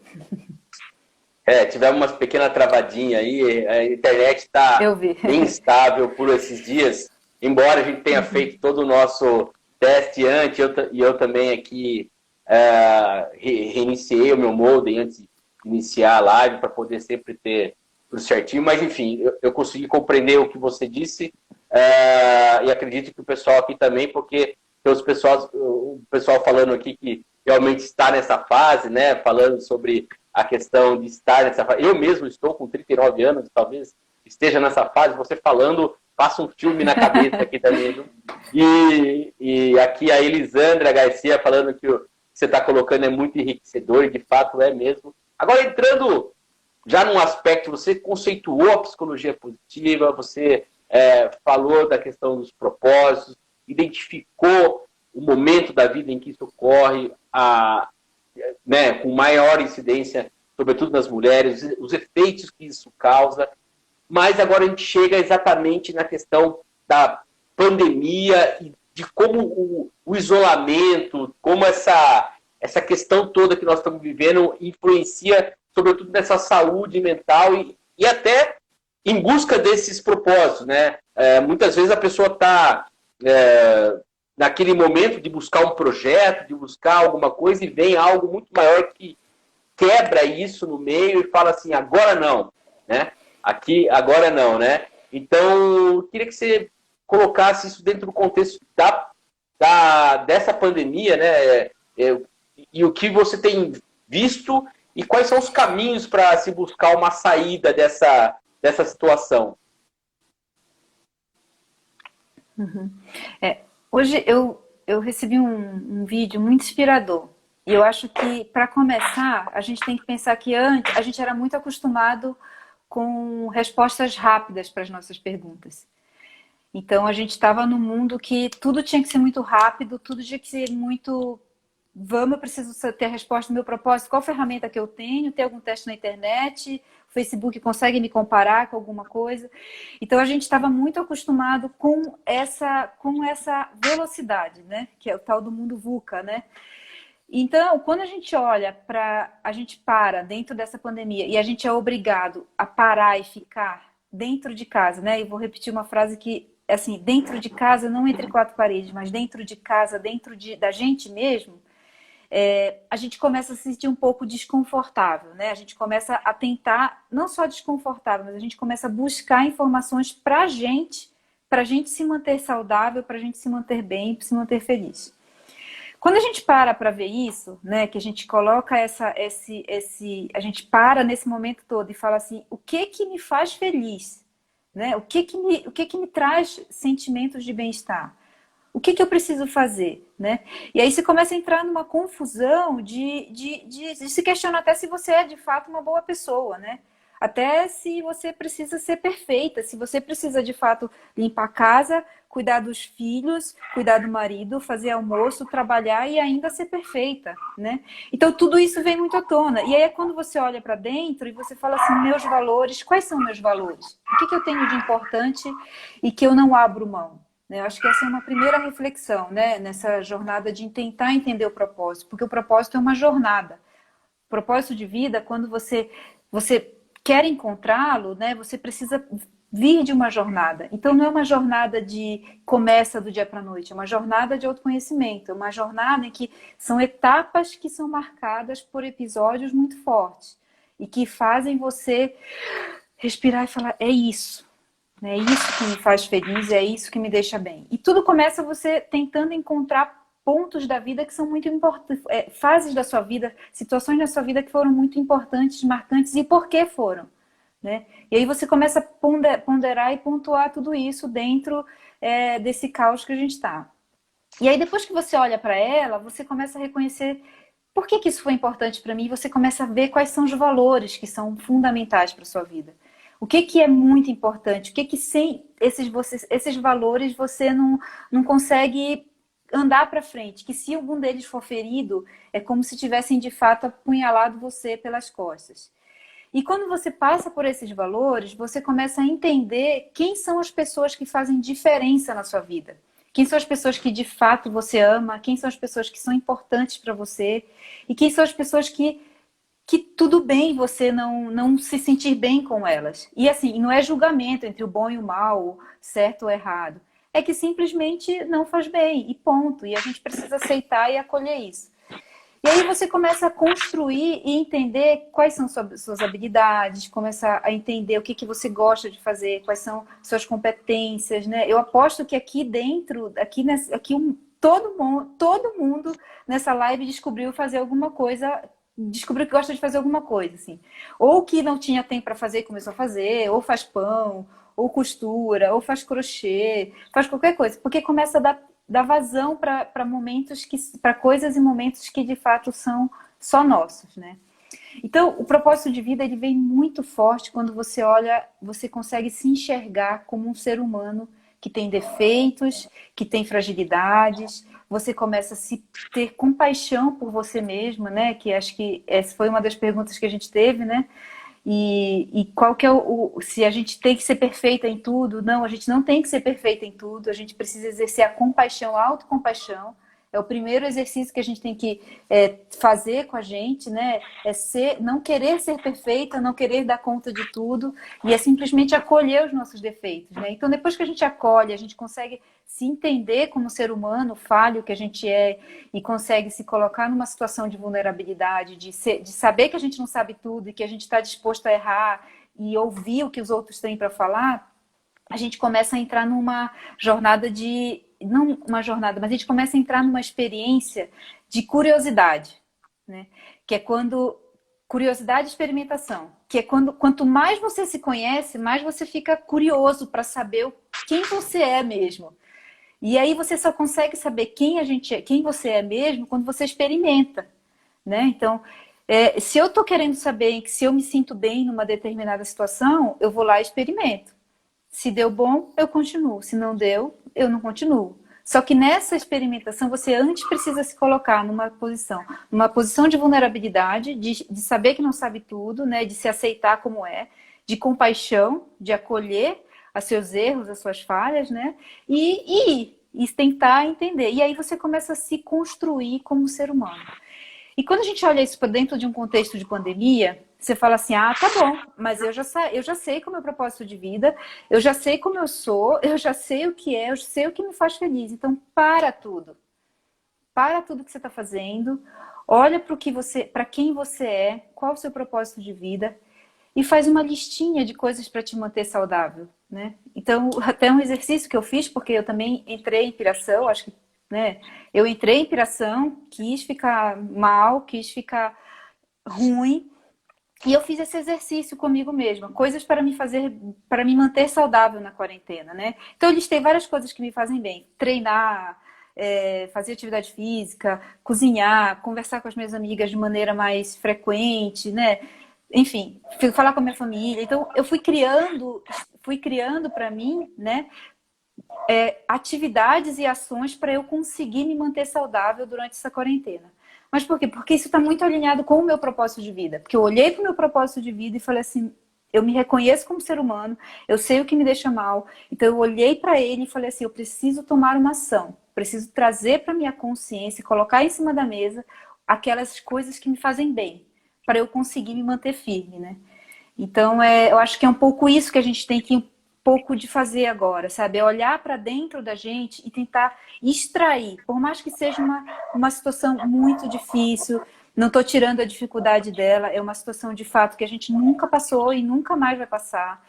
Tivemos umas pequenas travadinhas aí. A internet está Eu vi. bem instável por esses dias. Embora a gente tenha feito todo o nosso teste antes, e eu também aqui reiniciei o meu modem antes de iniciar a live para poder sempre ter tudo certinho. Mas, enfim, eu consegui compreender o que você disse e acredito que o pessoal aqui também, porque tem o pessoal falando aqui que realmente está nessa fase, né? Falando sobre a questão de estar nessa fase. Eu mesmo estou com 39 anos, talvez esteja nessa fase. Você falando, passa um filme na cabeça aqui também. Viu? E aqui a Elisandra Garcia falando que o que você está colocando é muito enriquecedor, e de fato é mesmo. Agora, entrando já num aspecto, você conceituou a psicologia positiva, você falou da questão dos propósitos, identificou o momento da vida em que isso ocorre, com maior incidência, sobretudo nas mulheres, os efeitos que isso causa. Mas agora a gente chega exatamente na questão da pandemia e de como o isolamento, como essa questão toda que nós estamos vivendo influencia, sobretudo nessa saúde mental e até em busca desses propósitos, né? Muitas vezes a pessoa está naquele momento de buscar um projeto, de buscar alguma coisa, e vem algo muito maior que quebra isso no meio e fala assim, agora não, né? Aqui, agora não, né? Então, eu queria que você colocasse isso dentro do contexto dessa pandemia, né? E o que você tem visto e quais são os caminhos para se buscar uma saída dessa situação. Uhum. Hoje eu recebi um vídeo muito inspirador. E eu acho que, para começar, a gente tem que pensar que antes a gente era muito acostumado com respostas rápidas para as nossas perguntas. Então, a gente estava num mundo que tudo tinha que ser muito rápido, tudo tinha que ser muito... eu preciso ter a resposta do meu propósito, qual ferramenta que eu tenho, ter algum teste na internet, o Facebook consegue me comparar com alguma coisa. Então, a gente estava muito acostumado com essa velocidade, né? Que é o tal do mundo VUCA, né? Então, quando a gente olha a gente para dentro dessa pandemia e a gente é obrigado a parar e ficar dentro de casa, né? E vou repetir uma frase que, assim, dentro de casa, não entre quatro paredes, mas dentro de casa, da gente mesmo, a gente começa a se sentir um pouco desconfortável, né? A gente começa a tentar, não só desconfortável, mas a gente começa a buscar informações para gente se manter saudável, para a gente se manter bem, para se manter feliz. Quando a gente para ver isso, né, que a gente coloca a gente para nesse momento todo e fala assim, o que que me faz feliz, né? O que que me traz sentimentos de bem-estar? O que que eu preciso fazer, né? E aí você começa a entrar numa confusão de se questionar até se você é de fato uma boa pessoa, né? Até se você precisa ser perfeita, se você precisa de fato limpar a casa, cuidar dos filhos, cuidar do marido, fazer almoço, trabalhar e ainda ser perfeita, né? Então tudo isso vem muito à tona. E aí é quando você olha para dentro e você fala assim, meus valores, quais são meus valores? O que que eu tenho de importante e que eu não abro mão? Eu acho que essa é uma primeira reflexão, né? Nessa jornada de tentar entender o propósito, porque o propósito é uma jornada. O propósito de vida, quando você quer encontrá-lo, né? Você precisa vir de uma jornada. Então não é uma jornada de começa do dia para a noite, é uma jornada de autoconhecimento, é uma jornada em que são etapas que são marcadas por episódios muito fortes e que fazem você respirar e falar, é isso. É isso que me faz feliz, é isso que me deixa bem. E tudo começa você tentando encontrar pontos da vida que são muito importantes, fases da sua vida, situações na sua vida que foram muito importantes, marcantes, e por que foram, né? E aí você começa a ponderar e pontuar tudo isso dentro desse caos que a gente está. E aí depois que você olha para ela, você começa a reconhecer por que isso foi importante para mim, e você começa a ver quais são os valores que são fundamentais para sua vida. O que é muito importante, o que sem esses valores você não consegue andar para frente, que se algum deles for ferido, é como se tivessem de fato apunhalado você pelas costas. E quando você passa por esses valores, você começa a entender quem são as pessoas que fazem diferença na sua vida. Quem são as pessoas que de fato você ama, quem são as pessoas que são importantes para você, e quem são as pessoas que tudo bem você não se sentir bem com elas. E assim, não é julgamento entre o bom e o mal, certo ou errado. É que simplesmente não faz bem, e ponto. E a gente precisa aceitar e acolher isso. E aí você começa a construir e entender quais são suas habilidades, começa a entender o que você gosta de fazer, quais são suas competências, né? Eu aposto que aqui dentro, todo mundo nessa live descobriu fazer alguma coisa, descobriu que gosta de fazer alguma coisa, assim. Ou que não tinha tempo para fazer e começou a fazer, ou faz pão, ou costura, ou faz crochê, faz qualquer coisa, porque começa a dar vazão para momentos para coisas e momentos que de fato são só nossos, né? Então, o propósito de vida ele vem muito forte quando você olha, você consegue se enxergar como um ser humano que tem defeitos, que tem fragilidades. Você começa a se ter compaixão por você mesma, né? Que acho que essa foi uma das perguntas que a gente teve, né? E qual que é se a gente tem que ser perfeita em tudo? Não, a gente não tem que ser perfeita em tudo. A gente precisa exercer a compaixão, a autocompaixão. É o primeiro exercício que a gente tem que fazer com a gente, né? Não querer ser perfeita, não querer dar conta de tudo, e é simplesmente acolher os nossos defeitos, né? Então, depois que a gente acolhe, a gente consegue se entender como ser humano falho que a gente é, e consegue se colocar numa situação de vulnerabilidade, de saber que a gente não sabe tudo e que a gente está disposto a errar e ouvir o que os outros têm para falar, a gente começa a entrar numa jornada não uma jornada, mas a gente começa a entrar numa experiência de curiosidade, né? Que é quando curiosidade e experimentação, que é quanto mais você se conhece, mais você fica curioso para saber quem você é mesmo. E aí você só consegue saber quem você é mesmo quando você experimenta, né? Então, se eu estou querendo saber se eu me sinto bem numa determinada situação, eu vou lá e experimento. Se deu bom, eu continuo. Se não deu, eu não continuo. Só que nessa experimentação, você antes precisa se colocar numa posição de vulnerabilidade, de saber que não sabe tudo, né? De se aceitar como é, de compaixão, de acolher os seus erros, as suas falhas, né? E tentar entender. E aí você começa a se construir como ser humano. E quando a gente olha isso para dentro de um contexto de pandemia, você fala assim, tá bom, mas eu já sei qual é o meu propósito de vida, eu já sei como eu sou, eu já sei o que eu sei o que me faz feliz. Então, para tudo que você está fazendo, olha para quem você é, qual o seu propósito de vida, e faz uma listinha de coisas para te manter saudável, né? Então, até um exercício que eu fiz, porque eu também entrei em piração, acho que, né? Eu entrei em piração, quis ficar mal, quis ficar ruim, e eu fiz esse exercício comigo mesma, coisas para me manter saudável na quarentena, né? Então, eu listei várias coisas que me fazem bem: treinar, fazer atividade física, cozinhar, conversar com as minhas amigas de maneira mais frequente, né? Enfim, falar com a minha família. Então, eu fui criando para mim, né, atividades e ações para eu conseguir me manter saudável durante essa quarentena. Mas por quê? Porque isso está muito alinhado com o meu propósito de vida. Porque eu olhei para o meu propósito de vida e falei assim, eu me reconheço como ser humano, eu sei o que me deixa mal. Então eu olhei para ele e falei assim, eu preciso tomar uma ação, preciso trazer para minha consciência, colocar em cima da mesa aquelas coisas que me fazem bem, para eu conseguir me manter firme, né? Então, eu acho que é um pouco isso que a gente tem que pouco de fazer agora, sabe? É olhar para dentro da gente e tentar extrair, por mais que seja uma situação muito difícil, não estou tirando a dificuldade dela, é uma situação de fato que a gente nunca passou e nunca mais vai passar,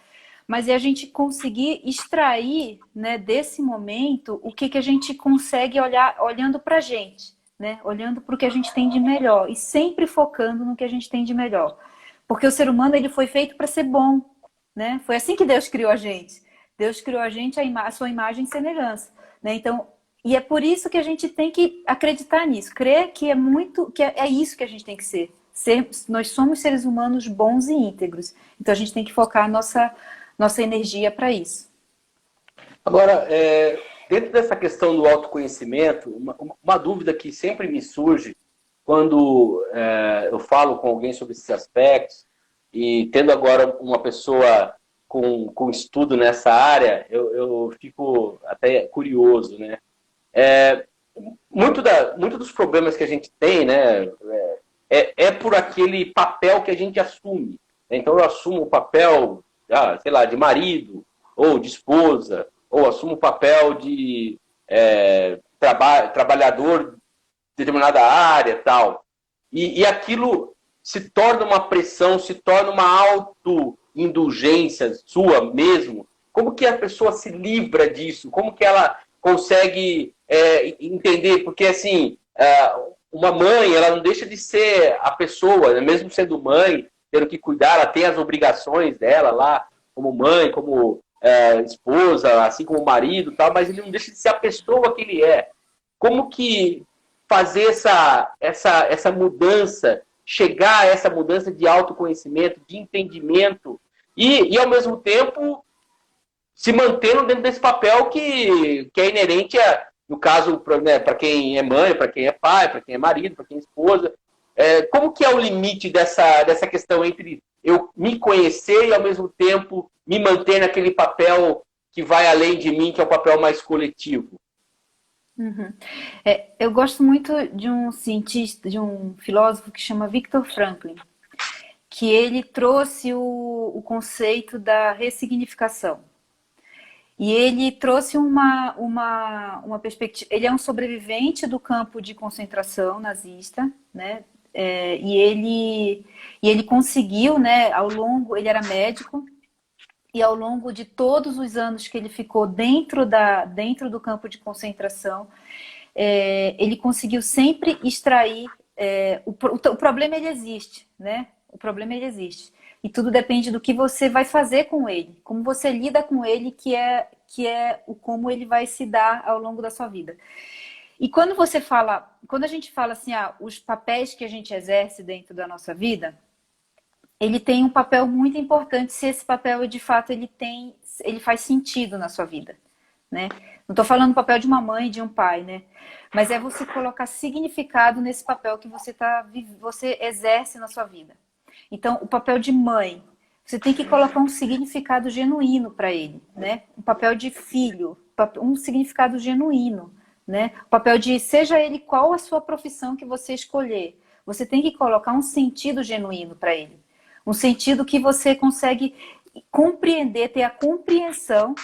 mas é a gente conseguir extrair, né, desse momento o que a gente consegue olhar olhando para a gente, né? Olhando para o que a gente tem de melhor e sempre focando no que a gente tem de melhor. Porque o ser humano ele foi feito para ser bom, né? Foi assim que Deus criou a gente. Deus criou a gente a sua imagem e semelhança, né? Então, e é por isso que a gente tem que acreditar nisso, crer que é isso que a gente tem que ser. Nós somos seres humanos bons e íntegros. Então a gente tem que focar a nossa energia para isso. Agora, dentro dessa questão do autoconhecimento, uma dúvida que sempre me surge quando eu falo com alguém sobre esses aspectos, e tendo agora uma pessoa com estudo nessa área, eu fico até curioso, né? Muito dos problemas que a gente tem, né, é por aquele papel que a gente assume. Então eu assumo o papel, sei lá, de marido, ou de esposa, ou assumo o papel de trabalhador de determinada área, tal. E aquilo se torna uma pressão, se torna uma autoindulgência sua mesmo. Como que a pessoa se livra disso? Como que ela consegue entender? Porque, assim, uma mãe, ela não deixa de ser a pessoa, né? Mesmo sendo mãe, tendo que cuidar, ela tem as obrigações dela lá, como mãe, como esposa, assim como marido, tal, mas ele não deixa de ser a pessoa que ele é. Como que fazer essa mudança, chegar a essa mudança de autoconhecimento, de entendimento, e ao mesmo tempo se mantendo dentro desse papel que é inerente no caso, para quem é mãe, para quem é pai, para quem é marido, para quem é esposa. Como que é o limite dessa questão entre eu me conhecer e, ao mesmo tempo, me manter naquele papel que vai além de mim, que é o papel mais coletivo? Uhum. Eu gosto muito de um cientista, de um filósofo que chama Viktor Frankl, que ele trouxe o conceito da ressignificação. E ele trouxe uma perspectiva. Ele é um sobrevivente do campo de concentração nazista, né? E ele conseguiu, né? Ele era médico, e ao longo de todos os anos que ele ficou dentro do campo de concentração, ele conseguiu sempre extrair. O problema ele existe, né? O problema ele existe. E tudo depende do que você vai fazer com ele, como você lida com ele, que é como ele vai se dar ao longo da sua vida. E quando a gente fala assim, os papéis que a gente exerce dentro da nossa vida, ele tem um papel muito importante se esse papel, de fato, ele faz sentido na sua vida, né? Não estou falando do papel de uma mãe e de um pai, né? Mas é você colocar significado nesse papel que você exerce na sua vida. Então, o papel de mãe, você tem que colocar um significado genuíno para ele, né? Um papel de filho, um significado genuíno, né? O papel de, seja ele qual a sua profissão que você escolher, você tem que colocar um sentido genuíno para ele. Um sentido que você consegue compreender, ter a compreensão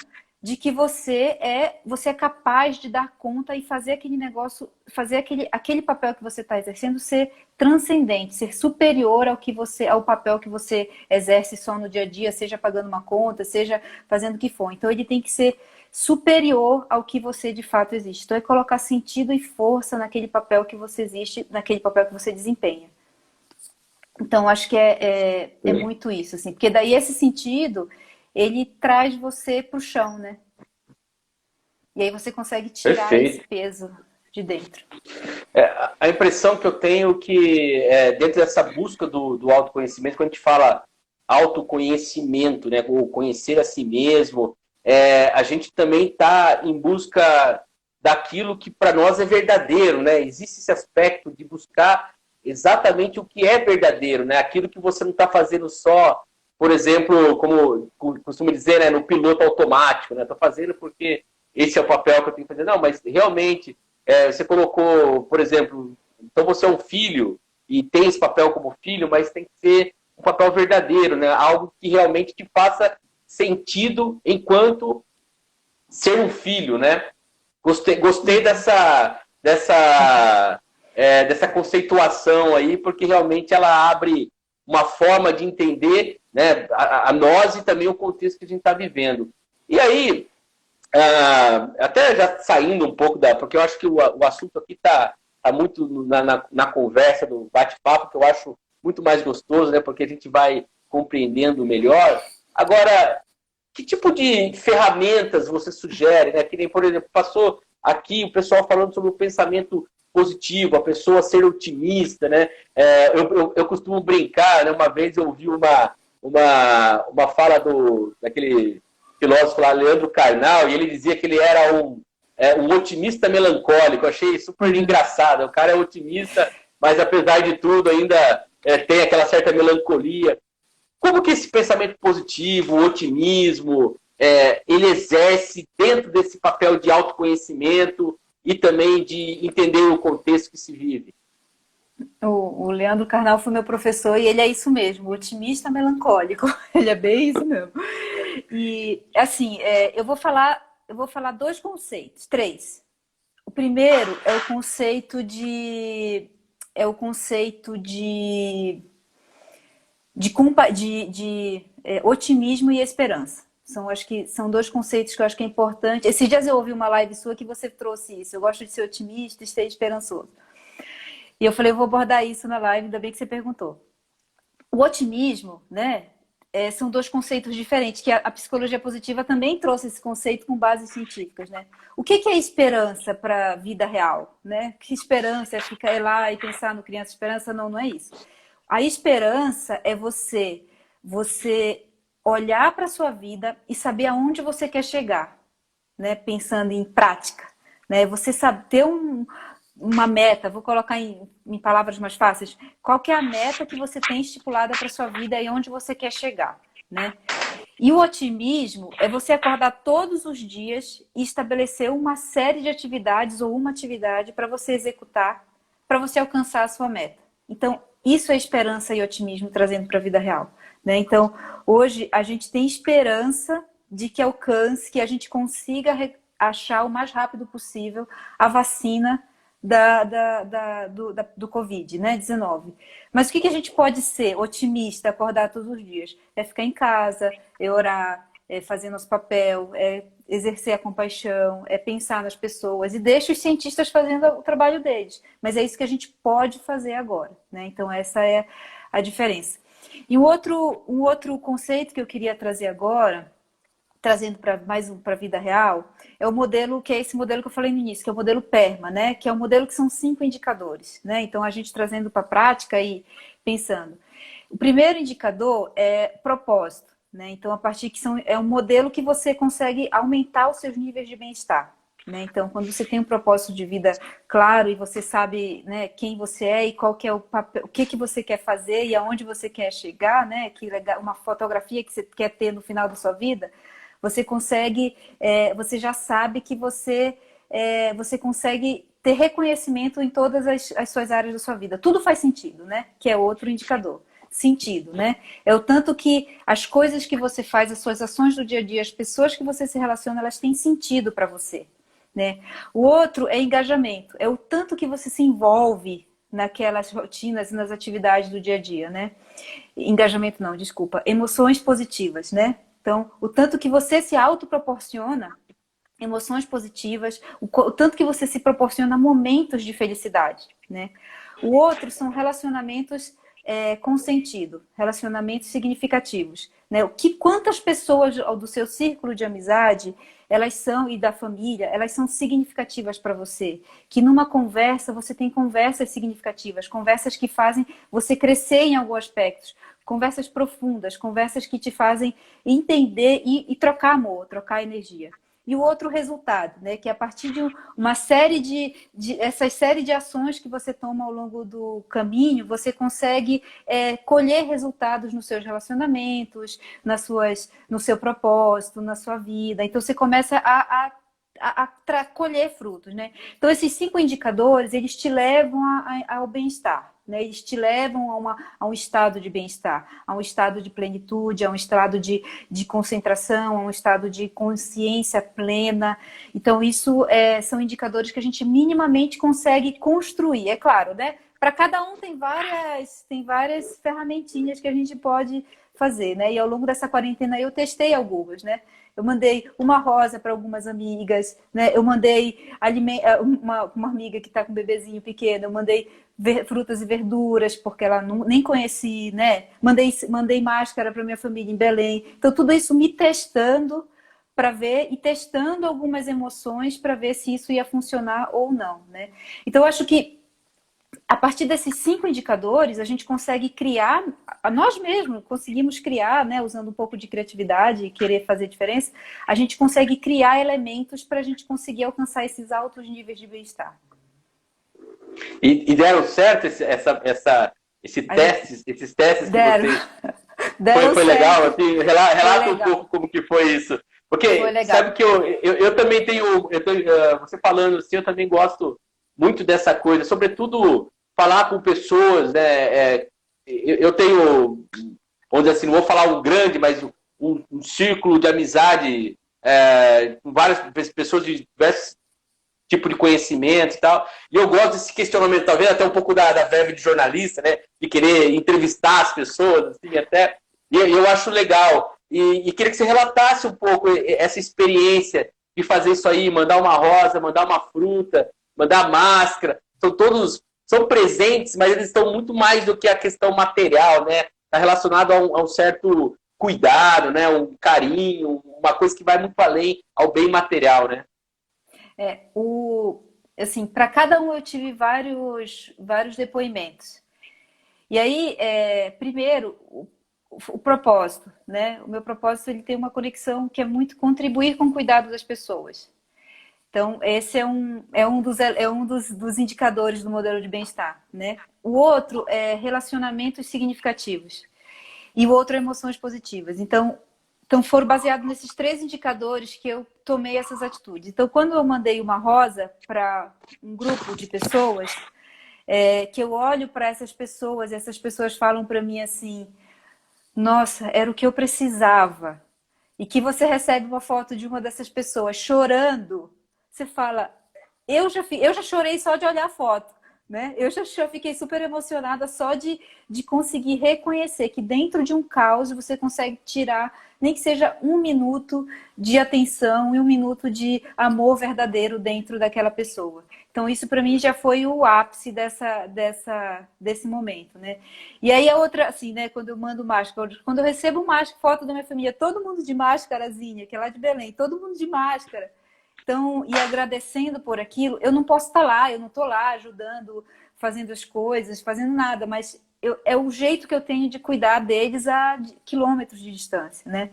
de que você é capaz de dar conta e fazer aquele negócio, fazer aquele papel que você está exercendo ser transcendente, ser superior ao papel que você exerce só no dia a dia, seja pagando uma conta, seja fazendo o que for. Então ele tem que ser superior ao que você de fato existe. Então é colocar sentido e força naquele papel que você existe, naquele papel que você desempenha. Então acho que é muito isso, assim, porque daí esse sentido ele traz você para o chão, né? E aí você consegue tirar Perfeito. esse peso de dentro. A impressão que eu tenho que dentro dessa busca do autoconhecimento, quando a gente fala autoconhecimento, né, ou conhecer a si mesmo, a gente também está em busca daquilo que para nós é verdadeiro, né? Existe esse aspecto de buscar exatamente o que é verdadeiro, né? Aquilo que você não está fazendo só, por exemplo, como costumo dizer, né, no piloto automático, né? Estou fazendo porque esse é o papel que eu tenho que fazer. Não, mas realmente você colocou, por exemplo, então você é um filho e tem esse papel como filho, mas tem que ser um papel verdadeiro, né? Algo que realmente te faça sentido enquanto ser um filho, né? Gostei dessa conceituação aí, porque realmente ela abre uma forma de entender né? A nós e também o contexto que a gente está vivendo. E aí, até já saindo um pouco porque eu acho que o assunto aqui tá muito na conversa, no bate-papo, que eu acho muito mais gostoso, né? Porque a gente vai compreendendo melhor. Agora, que tipo de ferramentas você sugere, né? Que nem, por exemplo, passou aqui o pessoal falando sobre o pensamento positivo, a pessoa ser otimista, né? Eu costumo brincar, né? Uma vez eu ouvi uma fala daquele filósofo lá, Leandro Carnal, e ele dizia que ele era um otimista melancólico. Eu achei super engraçado. O cara é otimista, mas apesar de tudo ainda tem aquela certa melancolia. Como que esse pensamento positivo, o otimismo, ele exerce dentro desse papel de autoconhecimento e também de entender o contexto que se vive? O Leandro Carnal foi meu professor e ele é isso mesmo, otimista melancólico. Ele é bem isso mesmo. E, assim, eu vou falar dois conceitos, três. O primeiro é o conceito de otimismo e esperança. Acho que são dois conceitos que eu acho que é importante. Esses dias eu ouvi uma live sua que você trouxe isso. Eu gosto de ser otimista e ser esperançoso. E eu falei, eu vou abordar isso na live, ainda bem que você perguntou. O otimismo, né, são dois conceitos diferentes, que a psicologia positiva também trouxe esse conceito com bases científicas, né? O que é esperança para a vida real, né? Que esperança é ficar lá e pensar no criança esperança? Não, não é isso. A esperança é você olhar para a sua vida e saber aonde você quer chegar, né? Pensando em prática, né? Você sabe ter uma meta, vou colocar em palavras mais fáceis, qual que é a meta que você tem estipulada para sua vida e onde você quer chegar, né? E o otimismo é você acordar todos os dias e estabelecer uma série de atividades ou uma atividade para você executar, para você alcançar a sua meta. Então, isso é esperança e otimismo trazendo para a vida real, né? Então, hoje a gente tem esperança de que que a gente consiga achar o mais rápido possível a vacina do Covid, né, 19. Mas o que a gente pode ser otimista, acordar todos os dias? É ficar em casa, é orar, é fazer nosso papel, é exercer a compaixão, é pensar nas pessoas e deixa os cientistas fazendo o trabalho deles. Mas é isso que a gente pode fazer agora, né? Então essa é a diferença. E um outro conceito que eu queria trazer agora, trazendo para a vida real, é o modelo, que é esse modelo que eu falei no início, que é o modelo PERMA, né? Que é um modelo que são 5 indicadores, né? Então, a gente trazendo para a prática e pensando. O primeiro indicador é propósito, né? Então, a partir é um modelo que você consegue aumentar os seus níveis de bem-estar, né? Então, quando você tem um propósito de vida claro e você sabe, né, quem você é e qual que é o papel, o que você quer fazer e aonde você quer chegar, né? Que legal, uma fotografia que você quer ter no final da sua vida, você consegue, você já sabe que você consegue ter reconhecimento em todas as suas áreas da sua vida. Tudo faz sentido, né? Que é outro indicador. Sentido, né? É o tanto que as coisas que você faz, as suas ações do dia a dia, as pessoas que você se relaciona, elas têm sentido para você, né? O outro é engajamento. É o tanto que você se envolve naquelas rotinas e nas atividades do dia a dia, né? Engajamento não, desculpa. Emoções positivas, né? Então, o tanto que você se autoproporciona emoções positivas, o tanto que você se proporciona momentos de felicidade, né? O outro são relacionamentos com sentido, relacionamentos significativos, né? Quantas pessoas do seu círculo de amizade, elas são, e da família, elas são significativas para você? Que numa conversa, você tem conversas significativas, conversas que fazem você crescer em alguns aspectos, conversas profundas, conversas que te fazem entender e trocar amor, trocar energia. E o outro resultado, né, que é a partir de uma série essa série de ações que você toma ao longo do caminho, você consegue colher resultados nos seus relacionamentos, no seu propósito, na sua vida. Então você começa a colher frutos, né? Então esses 5 indicadores, eles te levam ao bem-estar, né? Eles te levam a um estado de bem-estar, a um estado de plenitude, a um estado de concentração, a um estado de consciência plena. Então isso são indicadores que a gente minimamente consegue construir, é claro, né? Para cada um tem várias ferramentinhas que a gente pode fazer, né? E ao longo dessa quarentena eu testei algumas, né? Eu mandei uma rosa para algumas amigas, né? Eu mandei uma amiga que está com um bebezinho pequeno, eu mandei frutas e verduras, porque ela nem conhecia, né? Mandei máscara para minha família em Belém. Então, tudo isso me testando para ver e testando algumas emoções para ver se isso ia funcionar ou não, né? Então, eu acho que a partir desses 5 indicadores, a gente consegue criar, nós mesmos conseguimos criar, né, usando um pouco de criatividade e querer fazer diferença, a gente consegue criar elementos para a gente conseguir alcançar esses altos níveis de bem-estar. E deram certo esses testes que vocês... Foi legal? Assim, relata um pouco como que foi isso. Porque sabe que eu também você falando assim, eu também gosto muito dessa coisa, sobretudo falar com pessoas, né? Eu tenho, vamos dizer assim, não vou falar um grande, mas um círculo de amizade com várias pessoas de diversos tipo de conhecimento e tal. E eu gosto desse questionamento, talvez até um pouco da verve de jornalista, né? De querer entrevistar as pessoas, assim, até. E eu acho legal. E queria que você relatasse um pouco essa experiência de fazer isso aí, mandar uma rosa, mandar uma fruta, mandar máscara. São presentes, mas eles estão muito mais do que a questão material, né? Está relacionado a um certo cuidado, né? Um carinho, uma coisa que vai muito além ao bem material, né? Assim, para cada um eu tive vários depoimentos. E aí, primeiro, o propósito, né? O meu propósito, ele tem uma conexão que é muito contribuir com o cuidado das pessoas. Então, esse é um dos indicadores do modelo de bem-estar, né? O outro é relacionamentos significativos. E o outro é emoções positivas. Então foram baseados nesses 3 indicadores que eu tomei essas atitudes. Então, quando eu mandei uma rosa para um grupo de pessoas, que eu olho para essas pessoas falam para mim assim, nossa, era o que eu precisava. E que você recebe uma foto de uma dessas pessoas chorando, você fala, eu já chorei só de olhar a foto. Né? Eu já fiquei super emocionada só de conseguir reconhecer que dentro de um caos você consegue tirar, nem que seja 1 minuto de atenção e 1 minuto de amor verdadeiro dentro daquela pessoa. Então isso para mim já foi o ápice desse momento, né? E aí a outra, assim, né? Quando eu mando máscara, quando eu recebo foto da minha família, todo mundo de máscarazinha, que é lá de Belém, todo mundo de máscara. Então, e agradecendo por aquilo, eu não posso estar lá, eu não estou lá ajudando, fazendo as coisas, fazendo nada, mas é o jeito que eu tenho de cuidar deles a quilômetros de distância, né?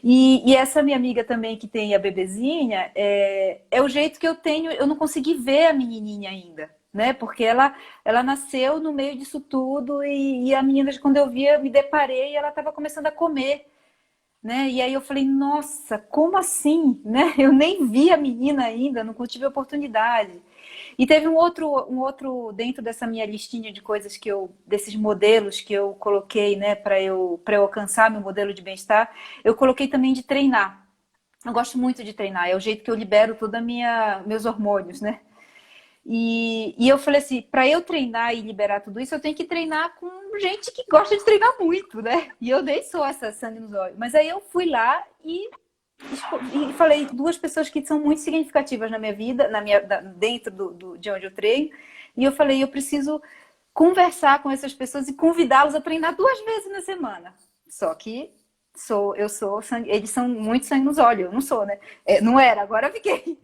E essa minha amiga também que tem a bebezinha, é o jeito que eu tenho, eu não consegui ver a menininha ainda, né? Porque ela nasceu no meio disso tudo e a menina, quando eu via, me deparei e ela estava começando a comer. Né? E aí eu falei, nossa, como assim? Né? Eu nem vi a menina ainda, não tive oportunidade. E teve um outro dentro dessa minha listinha de coisas desses modelos que eu coloquei, né, para eu alcançar meu modelo de bem-estar, eu coloquei também de treinar. Eu gosto muito de treinar, é o jeito que eu libero todos meus hormônios, né? E eu falei assim, para eu treinar e liberar tudo isso, eu tenho que treinar com gente que gosta de treinar muito, né? E eu nem sou essa sangue nos olhos. Mas aí eu fui lá e falei 2 pessoas que são muito significativas na minha vida, dentro de onde eu treino. E eu falei, eu preciso conversar com essas pessoas e convidá-los a treinar 2 vezes na semana. Só que eles são muito sangue nos olhos, eu não sou, né? Não era, agora eu fiquei.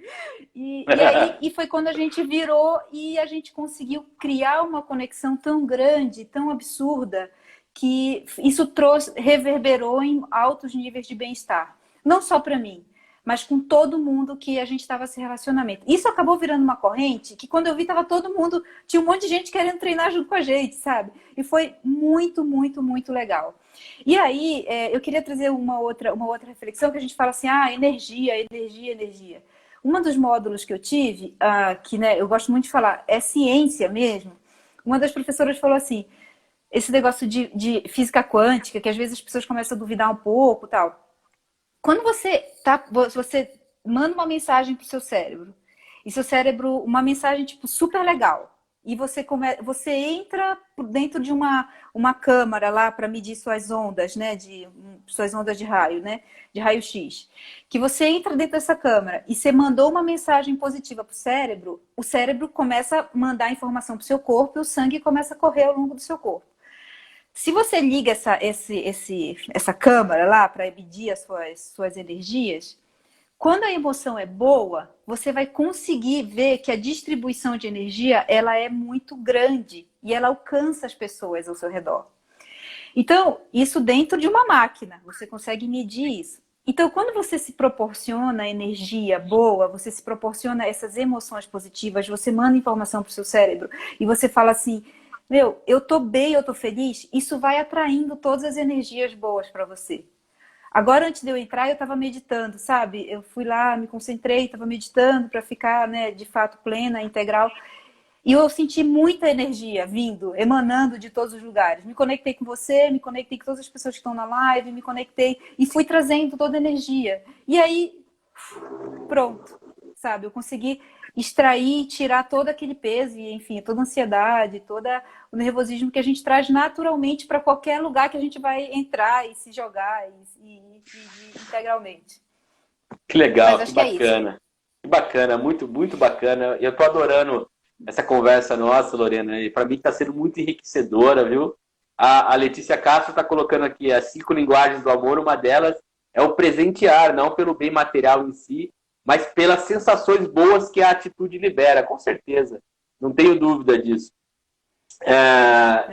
E foi quando a gente virou e a gente conseguiu criar uma conexão tão grande, tão absurda, que isso reverberou em altos níveis de bem-estar. Não só para mim, mas com todo mundo que a gente estava se relacionamento. Isso acabou virando uma corrente que quando eu vi estava todo mundo, tinha um monte de gente querendo treinar junto com a gente, sabe? E foi muito, muito, muito legal. E aí, eu queria trazer uma outra reflexão que a gente fala assim, energia, energia, energia. Um dos módulos que eu tive, que né, eu gosto muito de falar, é ciência mesmo. Uma das professoras falou assim, esse negócio de física quântica, que às vezes as pessoas começam a duvidar um pouco, tal. Quando você manda uma mensagem pro seu cérebro, e seu cérebro, uma mensagem tipo super legal, e você entra dentro de uma câmara lá para medir suas ondas, né? Suas ondas de raio, né? De raio-x. Que você entra dentro dessa câmara e você mandou uma mensagem positiva para o cérebro começa a mandar informação para o seu corpo e o sangue começa a correr ao longo do seu corpo. Se você liga essa câmara lá para medir as suas energias, quando a emoção é boa, você vai conseguir ver que a distribuição de energia ela é muito grande e ela alcança as pessoas ao seu redor. Então, isso dentro de uma máquina, você consegue medir isso. Então, quando você se proporciona energia boa, você se proporciona essas emoções positivas, você manda informação para o seu cérebro e você fala assim, meu, eu tô bem, eu tô feliz, isso vai atraindo todas as energias boas para você. Agora, antes de eu entrar, eu estava meditando, sabe? Eu fui lá, me concentrei, estava meditando para ficar, né, de fato, plena, integral. E eu senti muita energia vindo, emanando de todos os lugares. Me conectei com você, me conectei com todas as pessoas que estão na live, me conectei e fui trazendo toda a energia. E aí, pronto, sabe? Eu consegui extrair, tirar todo aquele peso e, enfim, toda a ansiedade, todo o nervosismo que a gente traz naturalmente para qualquer lugar que a gente vai entrar e se jogar e integralmente. Que legal, Mas que acho que é isso. bacana. Que bacana, muito, muito bacana. Eu tô adorando essa conversa nossa, Lorena, e para mim está sendo muito enriquecedora, viu? A Letícia Castro está colocando aqui as 5 linguagens do amor, uma delas é o presentear, não pelo bem material em si, mas pelas sensações boas que a atitude libera, com certeza. Não tenho dúvida disso.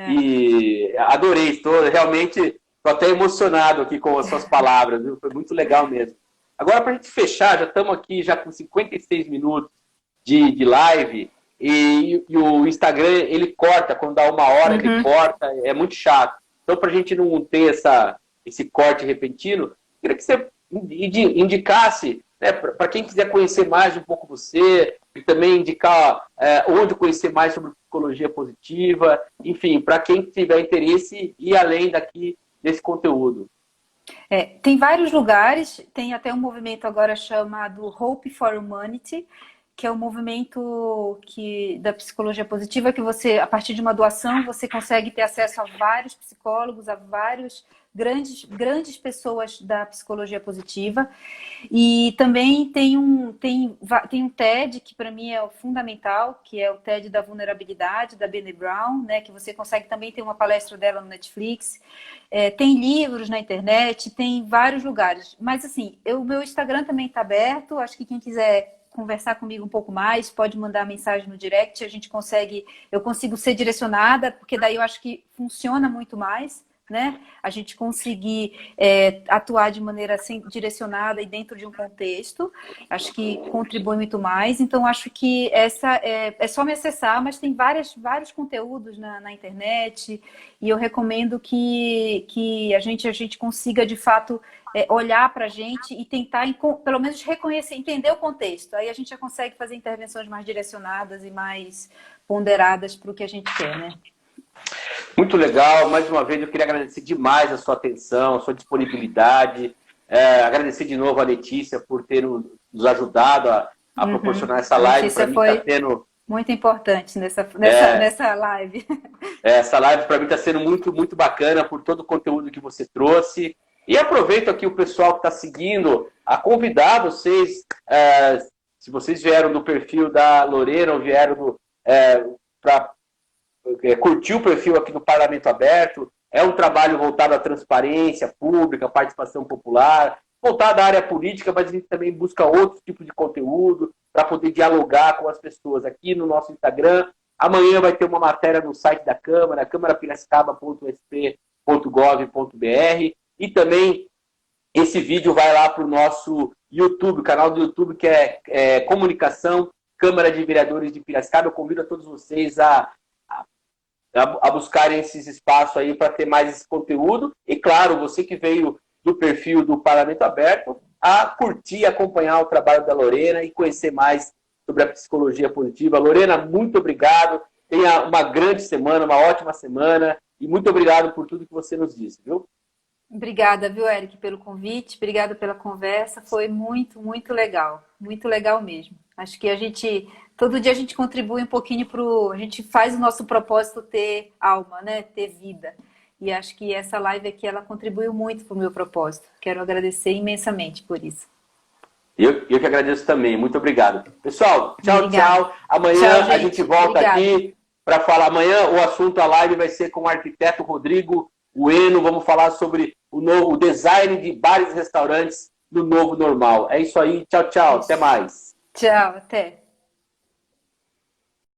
E adorei, estou realmente até emocionado aqui com as suas palavras, viu? Foi muito legal mesmo. Agora, para a gente fechar, já estamos aqui já com 56 minutos de live e o Instagram, ele corta, quando dá 1 hora, ele corta, é muito chato. Então, para a gente não ter esse corte repentino, queria que você indicasse, né, para quem quiser conhecer mais um pouco você, e também indicar onde conhecer mais sobre psicologia positiva, enfim, para quem tiver interesse e além daqui desse conteúdo. Tem vários lugares, tem até um movimento agora chamado Hope for Humanity, que é um movimento da psicologia positiva, que você, a partir de uma doação, você consegue ter acesso a vários psicólogos, a vários grandes pessoas da psicologia positiva. E também tem um TED, que para mim é o fundamental, que é o TED da vulnerabilidade, da Brené Brown, né, que você consegue também ter uma palestra dela no Netflix. Tem livros na internet, tem vários lugares. Mas assim, o meu Instagram também está aberto, acho que quem quiser conversar comigo um pouco mais, pode mandar mensagem no direct, eu consigo ser direcionada, porque daí eu acho que funciona muito mais, né? A gente conseguir atuar de maneira assim, direcionada e dentro de um contexto, acho que contribui muito mais. Então, acho que é só me acessar, mas tem vários conteúdos na internet, e eu recomendo que a gente consiga, de fato, olhar para a gente e tentar, pelo menos, reconhecer, entender o contexto. Aí a gente já consegue fazer intervenções mais direcionadas e mais ponderadas para o que a gente quer, né? Muito legal. Mais uma vez, eu queria agradecer demais a sua atenção, a sua disponibilidade. Agradecer de novo a Letícia por ter nos ajudado a proporcionar essa live. Letícia foi muito importante nessa live. Essa live para mim está sendo muito, muito bacana por todo o conteúdo que você trouxe. E aproveito aqui o pessoal que está seguindo a convidar vocês, se vocês vieram do perfil da Lorena ou vieram para curtir o perfil aqui no Parlamento Aberto. É um trabalho voltado à transparência pública, participação popular, voltado à área política, mas a gente também busca outros tipos de conteúdo para poder dialogar com as pessoas aqui no nosso Instagram. Amanhã vai ter uma matéria no site da Câmara, câmarapiracicaba.sp.gov.br, e também esse vídeo vai lá para o nosso YouTube, o canal do YouTube, que é Comunicação Câmara de Vereadores de Piracicaba. Eu convido a todos vocês a buscarem esses espaços aí para ter mais esse conteúdo. E, claro, você que veio do perfil do Parlamento Aberto, a curtir e acompanhar o trabalho da Lorena e conhecer mais sobre a psicologia positiva. Lorena, muito obrigado. Tenha uma grande semana, uma ótima semana. E muito obrigado por tudo que você nos disse, viu? Obrigada, viu, Eric, pelo convite. Obrigada pela conversa. Foi muito, muito legal. Muito legal mesmo. Acho que todo dia a gente contribui um pouquinho a gente faz o nosso propósito ter alma, né? Ter vida. E acho que essa live aqui, ela contribuiu muito para o meu propósito. Quero agradecer imensamente por isso. Eu que agradeço também. Muito obrigado. Pessoal, tchau, Obrigada. tchau. Amanhã Tchau, a gente volta Obrigada. aqui para falar. Amanhã o assunto da live vai ser com o arquiteto Rodrigo Ueno. Vamos falar sobre o design de bares e restaurantes no novo normal. É isso aí. Tchau, tchau. Até mais. Tchau, até.